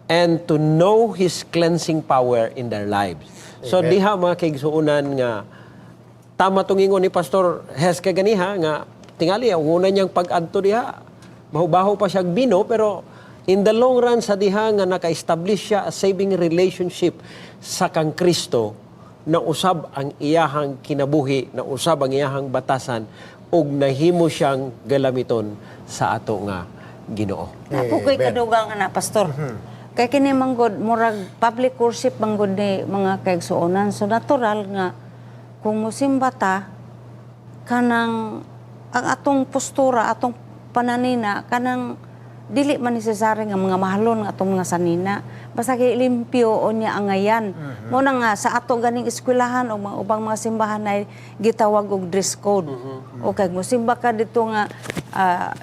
Speaker 3: and to know His cleansing power in their lives. So diha mga kaigsuonan nga tama tong ingon ni Pastor Hes kaganiha nga tingali ang una niyang pag-adto diha. Baho-baho pa siya bino pero in the long run sa diha nga naka-establish siya a saving relationship sa kang Kristo na usab ang iyahang kinabuhi, na usab ang iyahang batasan ug nahimo siyang galamiton sa ato nga Ginoo.
Speaker 2: Ako ko'y kadugang na, Pastor. Kay kini manggod, murag public worship manggod ni mga kaigsuonan. So natural nga, kung musimba ta, kanang, ang atong postura, atong pananina, kanang, dili man necessary nga mga mahalon nga atong mga sanina. Basta kay limpyo o niya angayan. Muna nga, sa ato ganing eskwelahan o mga ubang mga simbahan ay gitawag og dress code. O kay musimba ka dito nga,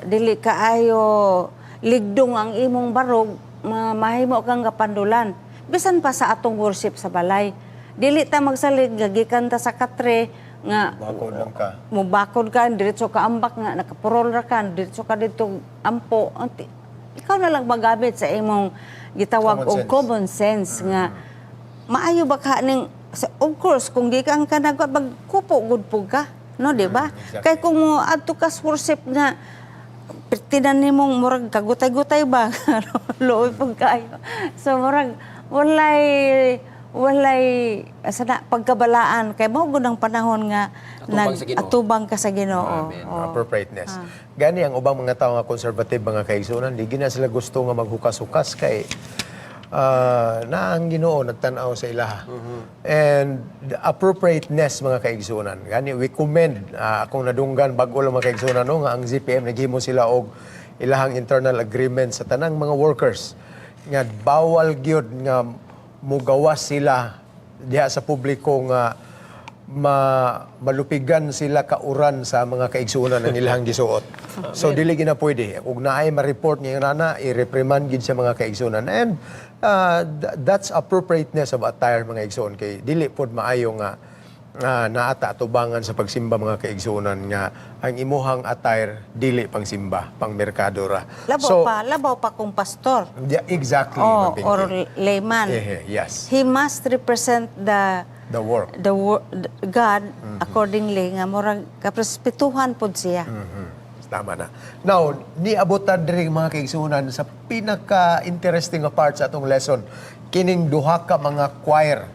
Speaker 2: dili kaayo ligdong ang imong barog, mahimo kang kapandulan. Bisan pa sa atong worship sa balay. Dili ta magsalig, gagikan ta sa katre, nga
Speaker 1: Bakod lang ka.
Speaker 2: mubakod ka, diretso ka ambak nga, nakapurol ra ka, diretso ka dito ampo. Ikaw na lang magamit sa imong gitawag
Speaker 1: Common
Speaker 2: og
Speaker 1: sense.
Speaker 2: common sense nga maayo ba ka ning of course kung gikan ka magkupo gud pug ka, no, di ba?
Speaker 1: Exactly.
Speaker 2: Kay kung mo adto ka sa worship nga tinan nimong murag kagutay-gutay ba looy pug kayo. So murag walay sana pagkabalaan kay mao gud ang panahon nga
Speaker 3: Atubang sa Ginoo.
Speaker 2: atubang ka sa Ginoo.
Speaker 3: Amen.
Speaker 2: Oo.
Speaker 1: Appropriateness. Gani ang ubang mga tao nga conservative, mga kaigsunan, di gina sila gusto nga maghukas-hukas kay na ang Ginoo nagtan-aw sa ilaha. And the appropriateness, mga kaigsunan. Gani we commend akong nadunggan bag-o lang mga kaigsunan no nga ang ZPM naghimo sila og ilahang internal agreement sa tanang mga workers nga bawal gyud nga mugawas sila diha sa publiko nga malupigan sila kauran sa mga kaigsunan ng ilang gisuot. So dili gina pwede. Ug naay ma-report niya nana, i-reprimand gid sa mga kaigsunan. And that's appropriateness of attire, mga igsoon, kay dili pod maayo nga naata atubangan sa pagsimba, mga kaigsunan, nga ang imuhang attire dili pang simba, pang merkado ra.
Speaker 2: Labaw pa kung pastor.
Speaker 1: Yeah, exactly.
Speaker 2: Oh,
Speaker 1: Ma'am Pinky.
Speaker 2: or layman.
Speaker 1: Yes.
Speaker 2: He must represent the
Speaker 1: The work.
Speaker 2: God accordingly nga murag kaprespetuhan pod siya.
Speaker 1: Tama na. Now, niabot ta diri, mga kaigsunan, sa pinaka-interesting nga part sa atong lesson, kining duha ka mga choir.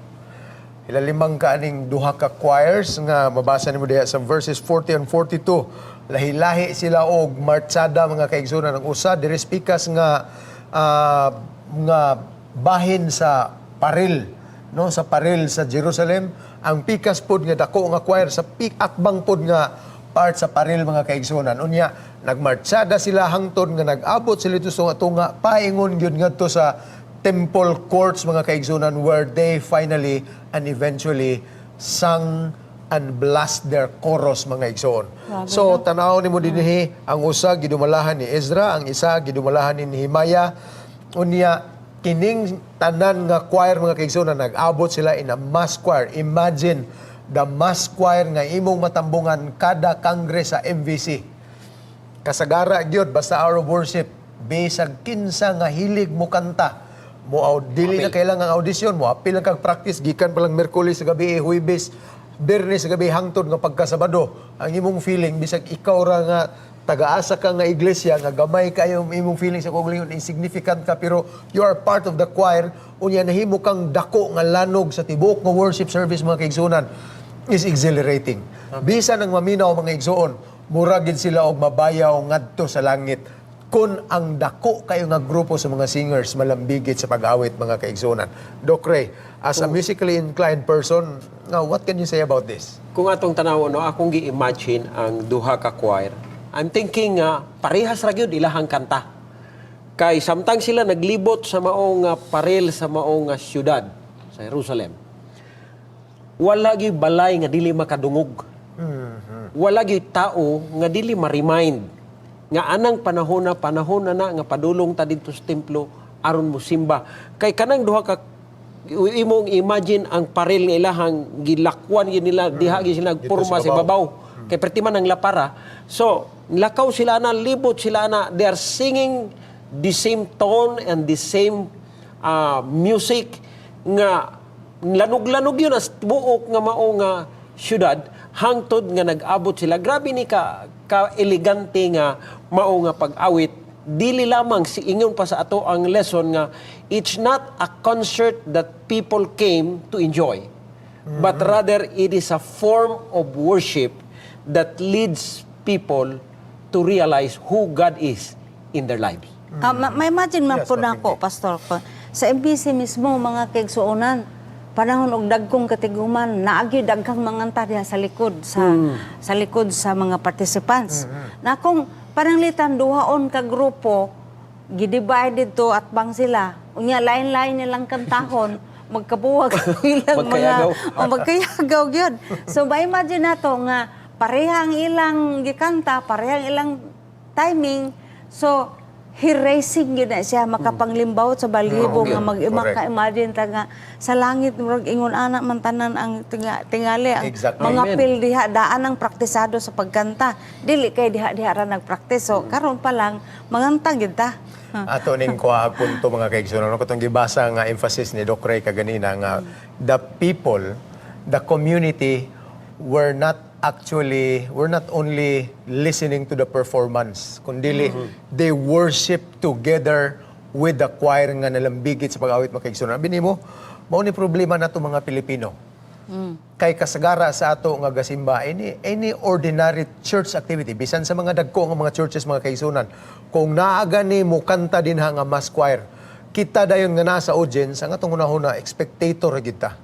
Speaker 1: Ilalimang ka aning duha ka choirs nga mabasa nimo diha sa verses 40 and 42. Lahi-lahi sila og martsada, mga kaigsunan. Ang usa diri pikas nga bahin sa paril, no, sa paril sa Jerusalem. Ang pikas pod nga dako nga choir sa akbang pod nga part sa paril, mga kaigsunan. Unya nagmartsada sila hangtod nga nag-abot sila dito sa nga paingon gyud ngadto sa temple courts, mga kaigsunan, where they finally and eventually sang and blast their chorus, mga igsoon. So tanaw nimo dinhi, ang usa gidumalahan ni Ezra, ang isa gidumalahan ni Nehemiah. Unya kining tanan nga choir, mga kaigsunan, nag-abot sila in a mass choir. Imagine the mass choir nga imong matambungan kada kangre sa MVC. Kasagara gyud basta hour of worship, bisag kinsa nga hilig mo kanta, mo dili na kailangan audition mo, apil lang kag practice gikan pa lang Miyerkules sa gabi, Huwebes, Biyernes sa gabi hangtod nga pagkasabado. Ang imong feeling bisag ikaw ra nga taga-asa ka nga iglesia, nga gamay kayo imong feeling sa koglingon, insignificant ka, pero you are part of the choir, unya nahimo kang dako nga lanog sa tibok nga worship service, mga kaigsunan, is exhilarating. Bisan ang maminaw, mga igsoon, muragid sila og mabayaw ngadto sa langit kung ang dako kayo nga grupo sa mga singers malambigit sa pag-awit, mga kaigsunan. Doc Ray, as a musically inclined person, what can you say about this?
Speaker 3: Kung atong tanaw, no, akong gi-imagine ang duha ka choir, I'm thinking parehas ra gyud ilahang kanta. Kay samtang sila naglibot sa maong parel sa maong syudad sa Jerusalem. Wala gyud balay nga dili makadungog. Wala gyud tao nga dili ma-remind nga anang panahon na nga padulong ta didto sa templo aron mo simba. Kay kanang duha ka imong imagine ang parel nga ilahang gilakwan gyud nila, diha gyud sila nagporma sa ibabaw. Kay pertiman ang lapara. So, lakaw sila na, libot sila na, they are singing the same tone and the same music nga lanog-lanog yun as buok nga maong syudad hangtod nga nag-abot sila. Grabe ni ka-elegante nga mao nga pag-awit, dili lamang si ingon pa sa ato ang lesson nga it's not a concert that people came to enjoy, but rather it is a form of worship that leads people to realize who God is in their lives.
Speaker 2: May imagine man
Speaker 1: Yes,
Speaker 2: po na
Speaker 1: Ma'am
Speaker 2: ako, Pastor, sa MBC mismo, mga kaigsuonan, panahon og dagkong katiguman, naagyo daghang manganta diha sa likod sa likod sa mga participants. Na kung pananglitan duhaon ka grupo, gidivided to at bang sila. Unya lain-lain nilang kantahon, magkabuwag ilang
Speaker 3: Magkayagaw.
Speaker 2: magkayagaw gyud. So ma-imagine nato nga pareha ang ilang gikanta, pareha ang ilang timing. So hiracing yun na siya, makapanglimbaw sa balibo nga
Speaker 1: Correct.
Speaker 2: ka-imagine ta nga sa langit murag ingon ana man tanan ang tingali ang
Speaker 1: Exactly.
Speaker 2: mga
Speaker 3: Amen.
Speaker 2: pil diha daan ang praktisado sa pagkanta, dili kay diha ra nagpraktis. So karon pa lang manganta gyud ta.
Speaker 1: Ato ning kuha punto mga kaigsunan. Ano katong gibasa nga emphasis ni Doc Ray kaganina nga the people, the community were not only listening to the performance, kundi they worship together with the choir nga nalambigit sa pag-awit mga kaigsunan. Bini mo, mao ni problema nato mga Pilipino. Kay kasagara sa ato nga gasimba any ordinary church activity bisan sa mga dagko nga mga churches mga kaigsunan, kung naaga ni mo kanta din nga mass choir, kita dayon nga nasa audience ang atong hunahuna spectator gyud ta.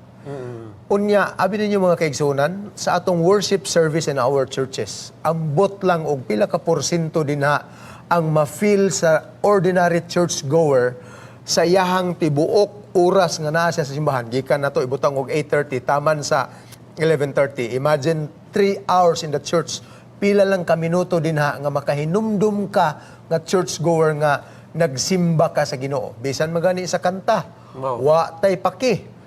Speaker 1: Unya, abi ninyo mga kaigsunan, sa atong worship service in our churches, ambot lang og pila ka porsyento din ang ma-feel sa ordinary churchgoer sa iyahang tibuok oras nga naa siya sa simbahan. Gikan nato ibutang og 8:30 taman sa 11:30. Imagine 3 hours in the church. Pila lang ka minuto din nga makahinumdum ka nga churchgoer nga nagsimba ka sa Ginoo. Bisan magani sa kanta,
Speaker 3: Wow.
Speaker 1: wa tay paki.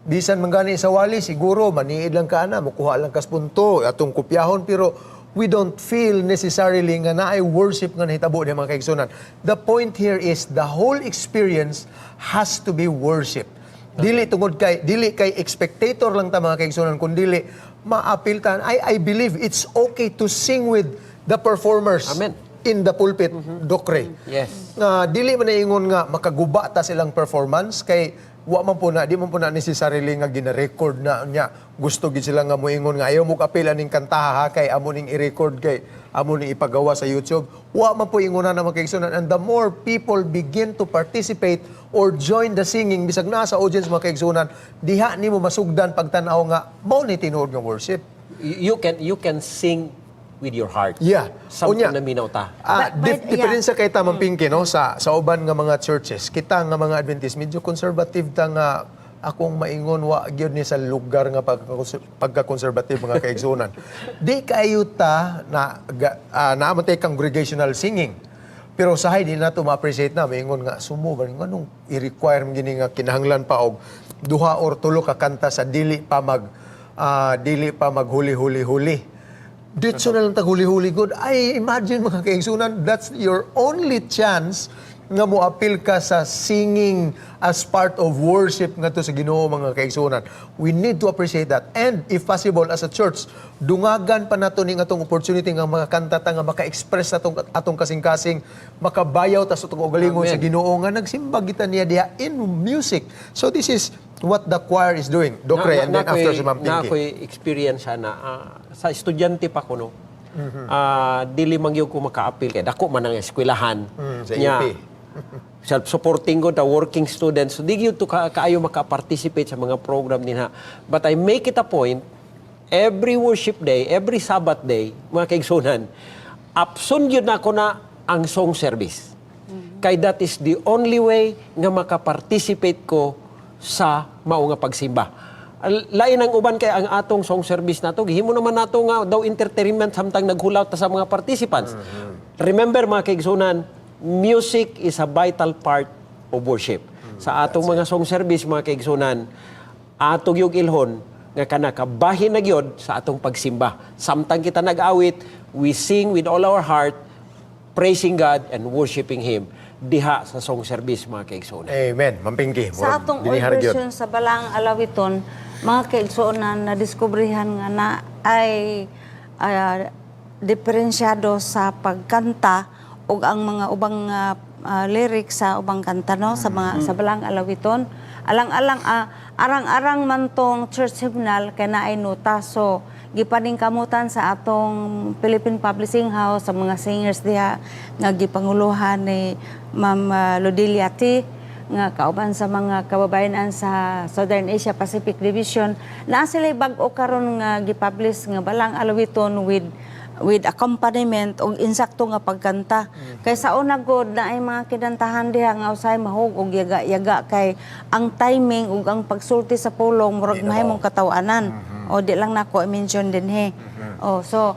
Speaker 1: Bisan man gani sa wali, siguro maniid lang ka na, makuha lang kas punto, atong kopyahon, pero we don't feel necessarily nga naay worship nga nahitabo ng mga kaigsunan. The point here is the whole experience has to be worship. Dili kay spectator lang ta mga kaigsunan, kundi maapiltan. I believe it's okay to sing with the performers.
Speaker 3: Amen.
Speaker 1: In the pulpit, Doc Ray.
Speaker 3: Yes.
Speaker 1: Dili man na ingon nga makaguba ta silang performance kay di man po na necessarily nga gina-record na nya. Gusto gid sila nga moingon nga ayaw mo kapila ning kantaha kay amo ning i-record kay amo ning ipagawa sa YouTube. Wa man po ingon na mga kaigsunan, and the more people begin to participate or join the singing bisag naa sa audience mga kaigsunan, diha nimo masugdan pagtan-aw nga mao ni tinuod nga worship.
Speaker 3: You can sing with your heart.
Speaker 1: Yeah.
Speaker 3: Samtang
Speaker 1: Unya.
Speaker 3: naminaw ta.
Speaker 1: Diferensya kay Tamang Pinky, no? Sa uban nga mga churches, kita nga mga Adventist, medyo conservative ta nga akong maingon wa gyud ni sa lugar nga pagka-conservative mga kaigsunan. Di kayo ta na naamon tay congregational singing. Pero sahay di nato ma-appreciate na maingon nga sumo ba nganong i-require gini nga kinahanglan pa og duha or tulo ka kanta sa dili pa maghuli-huli-huli. Ditso na lang taghuli-huli good. I imagine mga kaigsunan, that's your only chance nga mo appeal ka sa singing as part of worship nga to sa Ginoo mga kaigsunan. We need to appreciate that. And if possible, as a church, dungagan pa nato ning atong opportunity nga mga kanta ta nga maka-express atong kasing-kasing, makabayaw ta sa atong ugalingon
Speaker 3: Amen.
Speaker 1: sa Ginoo nga nagsimba kita niya diha in music. So this is what the choir is doing. Doc Ray, and then after si Ma'am
Speaker 3: Na
Speaker 1: Pinky.
Speaker 3: ako'y experience na sa estudyante pa ko no. Dili man gyud ko maka-appeal kay dako man ang eskwelahan.
Speaker 1: Sa
Speaker 3: Nya,
Speaker 1: UP.
Speaker 3: self-supporting ko the working students. So di gyud to kaayo maka-participate sa mga program nila. But I make it a point every worship day, every Sabbath day, mga kaigsunan, absent yun ako na ang song service. Kay that is the only way nga maka-participate ko sa mao nga pagsimba. Lain ang uban kay ang atong song service nato gihimo naman nato nga daw entertainment samtang naghulaw ta sa mga participants. Remember mga kaigsunan, music is a vital part of worship. Sa atong mga song service mga kaigsunan, atong yung ilhon nga kanakabahin na gyud sa atong pagsimba. Samtang kita nag-awit, we sing with all our heart, praising God and worshiping Him diha sa song service mga kaigsunan.
Speaker 1: Amen. Ma'am Pinky.
Speaker 2: Sa atong old version sa Balang Alawiton, mga kaigsuonan na diskubrihan nga na ay diferensyado sa pagkanta ug ang mga ubang lyrics sa ubang kanta no sa mga sa balang alawiton alang-alang arang-arang man tong church hymnal kay naay nota so gipaningkamutan sa atong Philippine Publishing House sa mga singers diha nga gipanguluhan ni Ma'am Lodelia T nga kauban sa mga kababayan sa Southern Asia Pacific Division na sila bag-o karon nga gipublish nga balang alawiton with accompaniment o insakto nga pagkanta. Kay sa una god na ay mga kinantahan diha nga usay mahog og yaga-yaga kay ang timing ug ang pagsulti sa pulong murag mahimong katawanan. O di lang nako i-mention din he. O so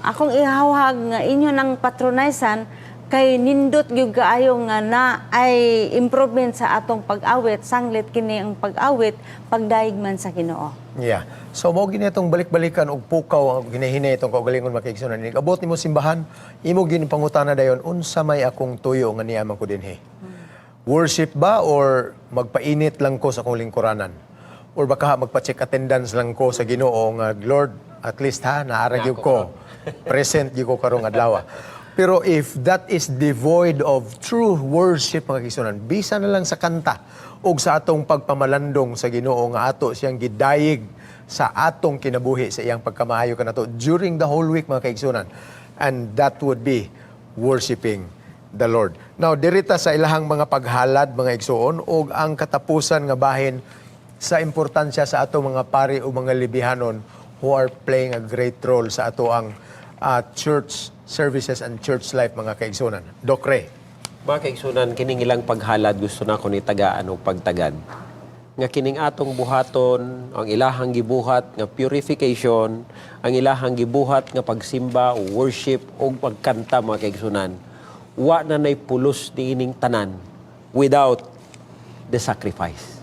Speaker 2: akong ihawhag nga inyo nang patronizean kay nindot gyud kaayo nga na ay improvement sa atong pag-awit sanglit kini ang pag-awit pagdaig man sa Ginoo.
Speaker 1: Yeah. So mao gini itong balik-balikan og pukaw ang ginahinay itong kaugalingon makaigsunan. Abot nimo simbahan, imo gini pangutana dayon unsa may akong tuyo nga niya man ko dinhi. Worship ba or magpainit lang ko sa akong lingkuranan? Or baka magpa-check attendance lang ko sa Ginoo nga Lord, at least naara gyud ko. Present gyud ko karong adlaw. Pero if that is devoid of true worship mga kaigsunan, bisa na lang sa kanta o sa atong pagpamalandong sa Ginoo nga ato siyang gidayig sa atong kinabuhi sa iyang pagkamaayo kanato during the whole week mga kaigsunan. And that would be worshiping the Lord. Now, dirita sa ilahang mga paghalad mga igsuon o ang katapusan nga bahin sa importansya sa atong mga pari o mga libihanon who are playing a great role sa ato ang church services and church life mga kaigsunan. Doc Ray.
Speaker 3: Mga kaigsunan, kining ilang paghalad gusto na ko ni tagaan o pagtagad. Nga kining atong buhaton, ang ilahang gibuhat nga purification, ang ilahang gibuhat nga pagsimba, worship o pagkanta mga kaigsunan. Wa na nay pulos ni ining tanan without the sacrifice.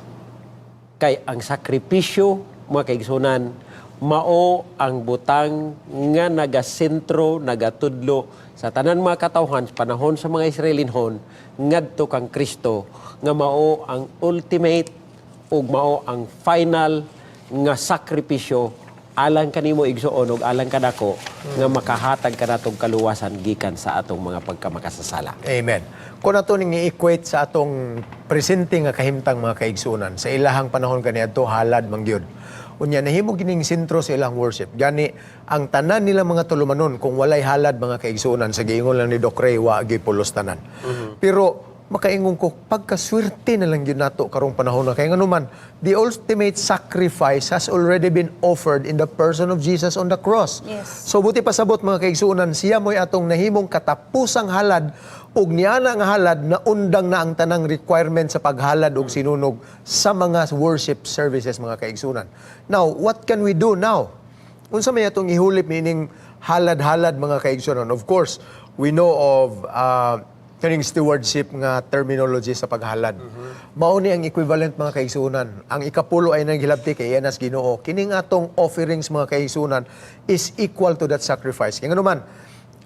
Speaker 3: Kay ang sakripisyo mga kaigsunan mao ang butang nga nagasentro, nagatudlo sa tanan mga katawhan sa panahon sa mga Israelinhon ngadto kang Kristo nga mao ang ultimate ug mao ang final nga sakripisyo alang kanimo igsuon ug alang kadako nga makahatag kanatong kaluwasan gikan sa atong mga pagkamakasasala.
Speaker 1: Amen. Kung ato ning i-equate sa atong presente nga kahimtang mga kaigsunan sa ilahang panahon kaniadto halad man gyud. Unya nahimo gining sentro sa ilang worship. Gani ang tanan nila mga tulumanon kung walay halad mga kaigsunan sa giingon lang ni Doc Ray wa gyud pulos tanan. Pero makaingon ko pagkaswerte na lang yun nato karong panahon na kay nganuman the ultimate sacrifice has already been offered in the person of Jesus on the cross.
Speaker 2: Yes.
Speaker 1: So buti pasabot mga kaigsunan siya mo'y atong nahimong katapusang halad ug niana nga halad na undang na ang tanang requirement sa paghalad ug sinunog sa mga worship services mga kaigsunan. Now, what can we do now? Unsa may atong ihulip meaning halad-halad mga kaigsunan? Of course, we know of kaning stewardship nga terminology sa paghalad. Mao ni ang equivalent mga kaigsunan. Ang ikapulo ay naghilabti kay Enas Ginoo. Kining atong offerings mga kaigsunan is equal to that sacrifice. Kaya naman,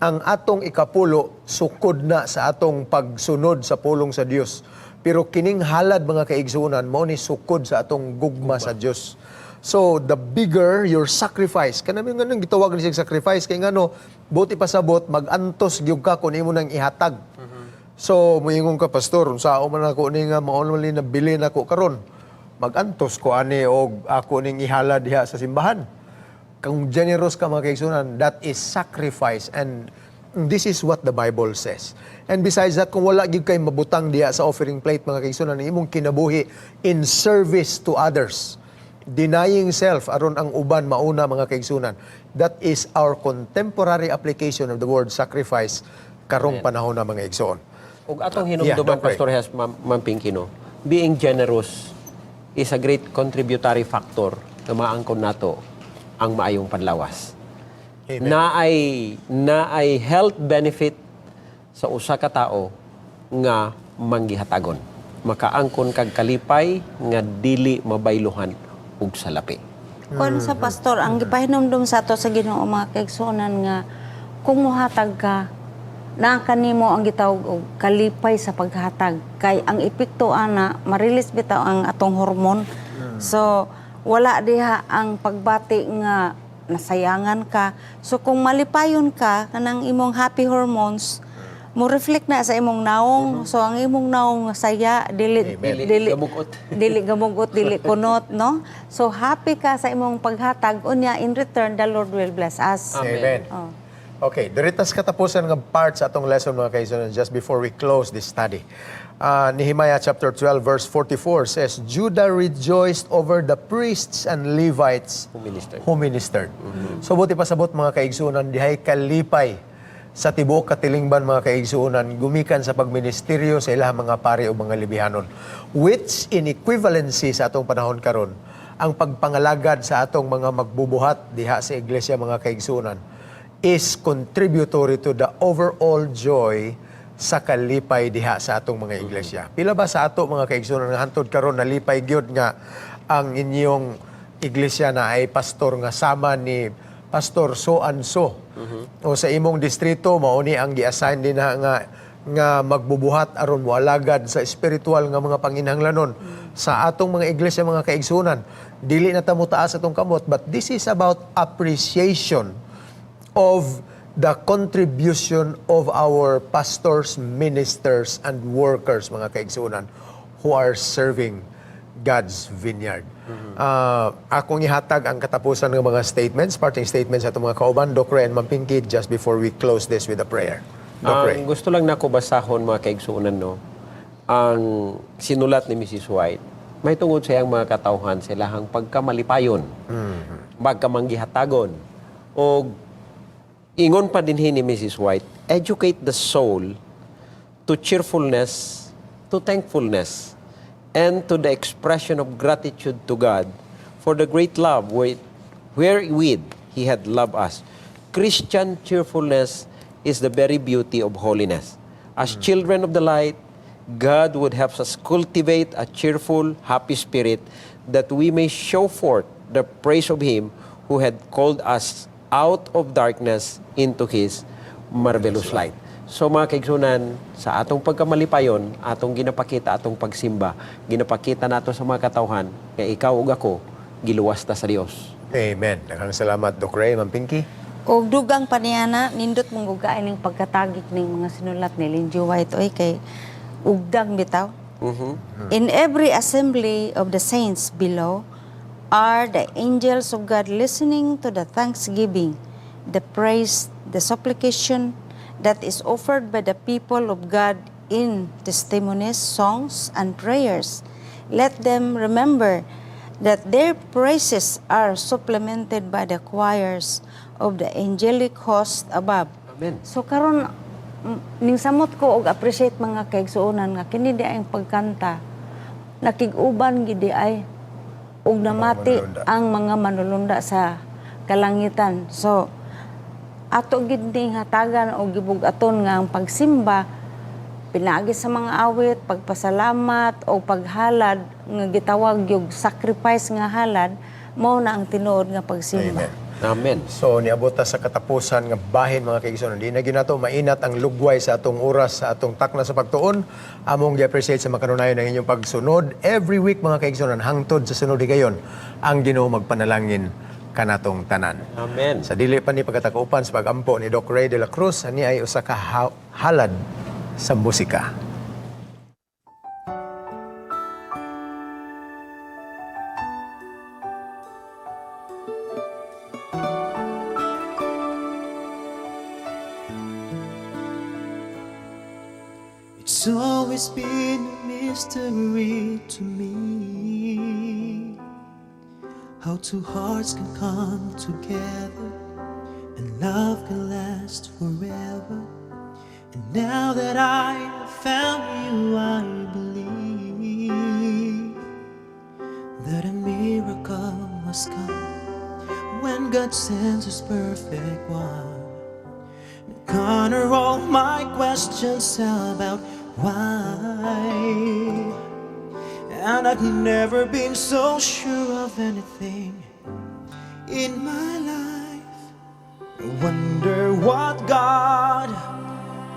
Speaker 1: ang atong ikapulo sukod na sa atong pagsunod sa pulong sa Dios. Pero kining halad mga kaigsunan mao ni sukod sa atong gugma sa Dios. So the bigger your sacrifice, kanami nga nang gitawag ni siya sacrifice kay ngano buti pasabot mag-antos gyud ka kun imo nang ihatag. So moingon ka pastor, unsao man ako ni nga mao man na bilin ako karon. Mag-antos ko ani og ako ning ihalad diha sa simbahan. Kung generous ka mga kaigsunan, that is sacrifice and this is what the Bible says. And besides that, kung wala gyud kay mabutang diha sa offering plate mga kaigsunan, imong kinabuhi in service to others. Denying self aron ang uban mauna mga kaigsunan. That is our contemporary application of the word sacrifice karong panahon na mga igsoon.
Speaker 3: Ug atong hinumduman, Pastor Hes, Ma'am Pinky, no? Being generous is a great contributory factor na maangkon nato ang maayong panlawas.
Speaker 1: Amen.
Speaker 3: Na ay health benefit sa usa ka tao nga manggihatagon. Makaangkon kag kalipay nga dili mabayluhan ug salapi.
Speaker 2: Kung sa pastor, ang gipahinumdum sa ato sa Ginoo mga kaigsunan nga kung muhatag ka na kanimo ang gitawag og kalipay sa paghatag kay ang epekto ana marilis bitaw ang atong hormone. So wala diha ang pagbati nga nasayangan ka. So kung malipayon ka kanang imong happy hormones, mo reflect na sa imong naong. So ang imong naong saya dili
Speaker 1: Amen.
Speaker 3: Dili gamugot.
Speaker 2: dili gamugot, dili kunot, no? So happy ka sa imong paghatag unya, in return the Lord will bless us.
Speaker 1: Amen.
Speaker 2: Oh.
Speaker 1: Okay, diritas katapusan ng part sa atong lesson mga kaigsuonan just before we close this study. Nehemiah chapter 12 verse 44 says, Judah rejoiced over the priests and Levites
Speaker 3: Who ministered.
Speaker 1: So buti pasabot mga kaigsuonan, dihay kalipay sa tibuok katilingban mga kaigsuonan, gumikan sa pagministeryo sa ilang mga pari o mga libihanon. Which in equivalency sa atong panahon karon, ang pagpangalagad sa atong mga magbubuhat diha sa iglesia mga kaigsuonan is contributory to the overall joy sa kalipay diha sa atong mga iglesia. Pila ba sa ato mga kaigsuonan nga hantod karon nalipay gyud nga ang inyong iglesia na ay pastor nga sama ni pastor so and so. O sa imong distrito mao ni ang gi-assign din nga magbubuhat aron moalagad sa espiritual nga mga panginahanglanon sa atong mga iglesia mga kaigsuonan. Dili na ta mo taas atong kamot, but this is about appreciation of the contribution of our pastors, ministers, and workers, mga kaigsuonan, who are serving God's vineyard. Akong ihatag ang katapusan ng mga statements, parting statements sa itong mga kauban, Doc Ray and Ma'am Pinky, just before we close this with a prayer. Doc Ray.
Speaker 3: Ang gusto lang nako basahon mga kaigsuonan, no, ang sinulat ni Mrs. White, may tungod sa iyang mga katawhan sa ilahang pagkamalipayon, pagkamanggihatagon, o ingon pa din ni Mrs. White, educate the soul to cheerfulness, to thankfulness, and to the expression of gratitude to God for the great love wherewith He had loved us. Christian cheerfulness is the very beauty of holiness. As children of the light, God would help us cultivate a cheerful, happy spirit that we may show forth the praise of Him who had called us out of darkness into His marvelous light. So mga kaigsunan, sa atong pagkamalipayon, atong ginapakita, atong pagsimba, ginapakita nato sa mga katawhan, kaya ikaw ug ako, giluwas ta sa Dios.
Speaker 1: Amen. Daghang salamat, Doc Ray, Ma'am Pinky.
Speaker 2: O dugang paniyana, nindot mong gugain ng pagkatagik ng mga sinulat ni Lindsay White, oy, kay ugdang bitaw. In every assembly of the saints below are the angels of God listening to the thanksgiving, the praise, the supplication that is offered by the people of God in testimonies, songs, and prayers. Let them remember that their praises are supplemented by the choirs of the angelic host above.
Speaker 3: Amen.
Speaker 2: So karon ning samot ko og appreciate mga kaigsuonan nga kini di ay pagkanta nakig-uban gid di ay ug namati
Speaker 1: manulunda.
Speaker 2: ang mga manulunda sa kalangitan. So ato gid ning hatagan og gibug-aton nga ang pagsimba pinaagi sa mga awit, pagpasalamat o paghalad nga gitawag yung sacrifice nga halad mao na ang tinuod nga pagsimba.
Speaker 1: Amen.
Speaker 3: Amen.
Speaker 1: So niabot ta sa katapusan nga bahin mga kaigsuonan. Di na ginato mainat ang lugway sa atong oras sa atong takna sa pagtuon. Among gi-appreciate sa makanunayon ng inyong pagsunod every week mga kaigsuonan hangtod sa sunod higayon ang Ginoo magpanalangin kanatong tanan.
Speaker 3: Amen.
Speaker 1: Sa dili pa ni pagkatakaupan sa pagampo ni Doc Ray de la Cruz ani ay usa ka halad sa musika.
Speaker 5: It's always been a mystery to me how two hearts can come together and love can last forever. And now that I have found you, I believe that a miracle must come when God sends His perfect one. Conquer all my questions about why. And I've never been so sure of anything in my life. I wonder what God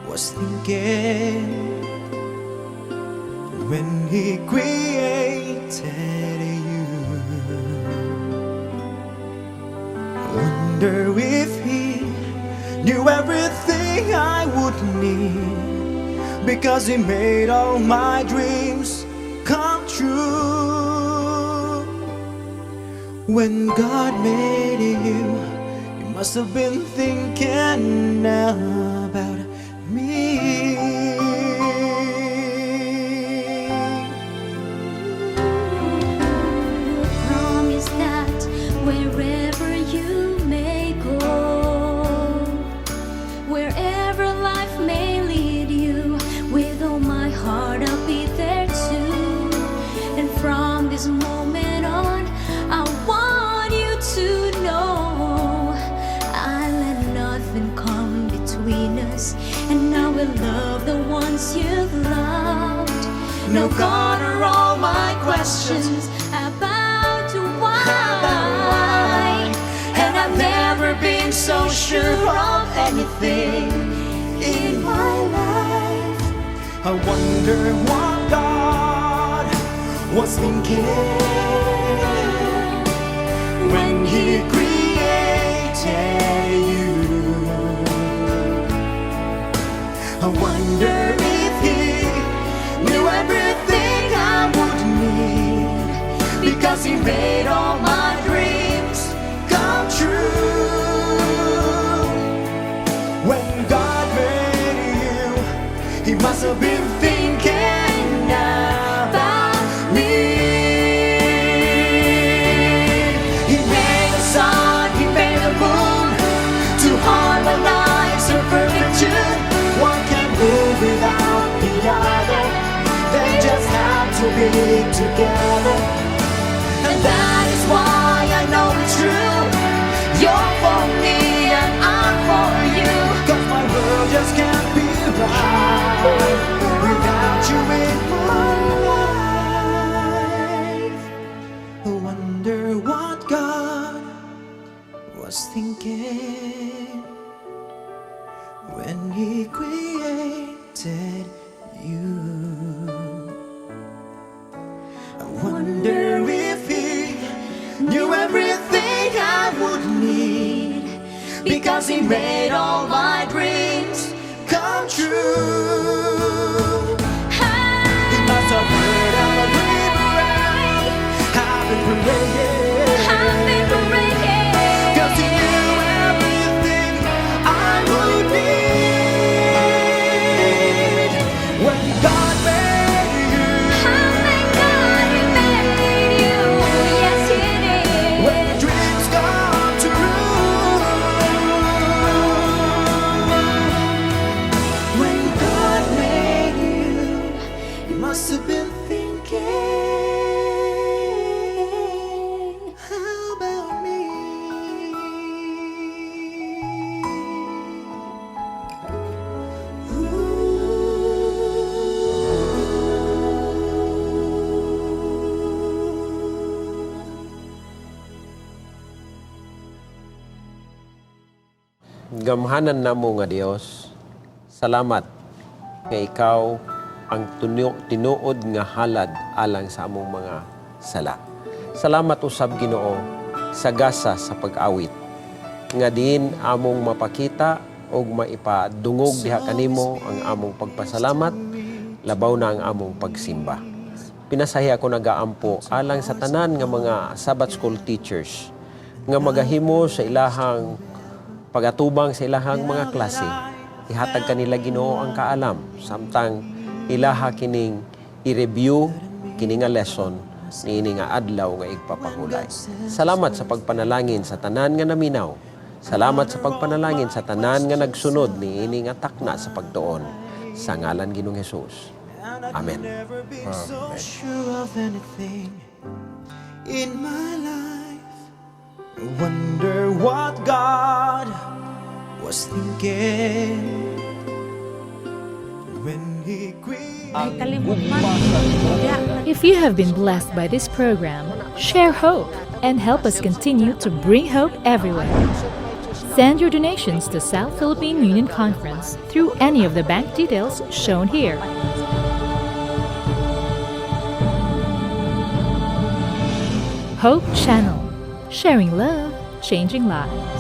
Speaker 5: was thinking when He created you. I wonder wonder if He knew everything I would need, because He made all my dreams come true. When God made you, He must have been thinking about me.
Speaker 6: Promise that wherever you may go, wherever life may lead you, with all my heart I'll be there too. And from this moment on, I want you to know I let nothing come between us, and I will love the ones you've loved. No God are all my questions about why, and I've never been so sure of anything in my life.
Speaker 5: I wonder what God was thinking when He created you. I wonder if He knew everything I would need, because He made all my dreams come true. When God made you, He must have been thinking about me. He made the sun, He made the moon to harmonize her perfect tune. One can't live without the other, they just have to be together. And that is why I know it's true. You're for me and I'm for you, 'cause my world just can't be right without you in my life. I wonder what God was thinking when He created you. I wonder if He knew everything I would need, because He made all my dreams come true. He must have heard of a river rain, I've been praying, 'cause He knew everything I would need. When God made you, when dreams come true, when God made you, He must have been thinking, how about me?
Speaker 3: Gamhanan namo nga Dios, salamat nga ikaw ang tinuod nga halad alang sa among mga sala. Salamat usab Ginoo sa gasa sa pag-awit nga din among mapakita og maipadungog diha kanimo ang among pagpasalamat, labaw na ang among pagsimba. Pinasahi ako nagaampo alang sa tanan nga mga Sabbath School teachers nga magahimo sa ilahang pagatubang sa ilahang mga klase. Ihatag kanila Ginoo ang kaalam, samtang ilaha kining i-review kining nga lesson niini nga adlaw nga igpapahulay. Salamat sa pagpanalangin sa tanan nga naminaw. Salamat sa pagpanalangin sa tanan nga nagsunod niini nga takna sa pagtuon. Sa ngalan Ginoong Hesus. Amen.
Speaker 5: Never been so sure of anything in my life. I wonder what God was thinking when He created.
Speaker 7: If you have been blessed by this program, share hope and help us continue to bring hope everywhere. Send your donations to South Philippine Union Conference through any of the bank details shown here. Hope Channel, sharing love, changing lives.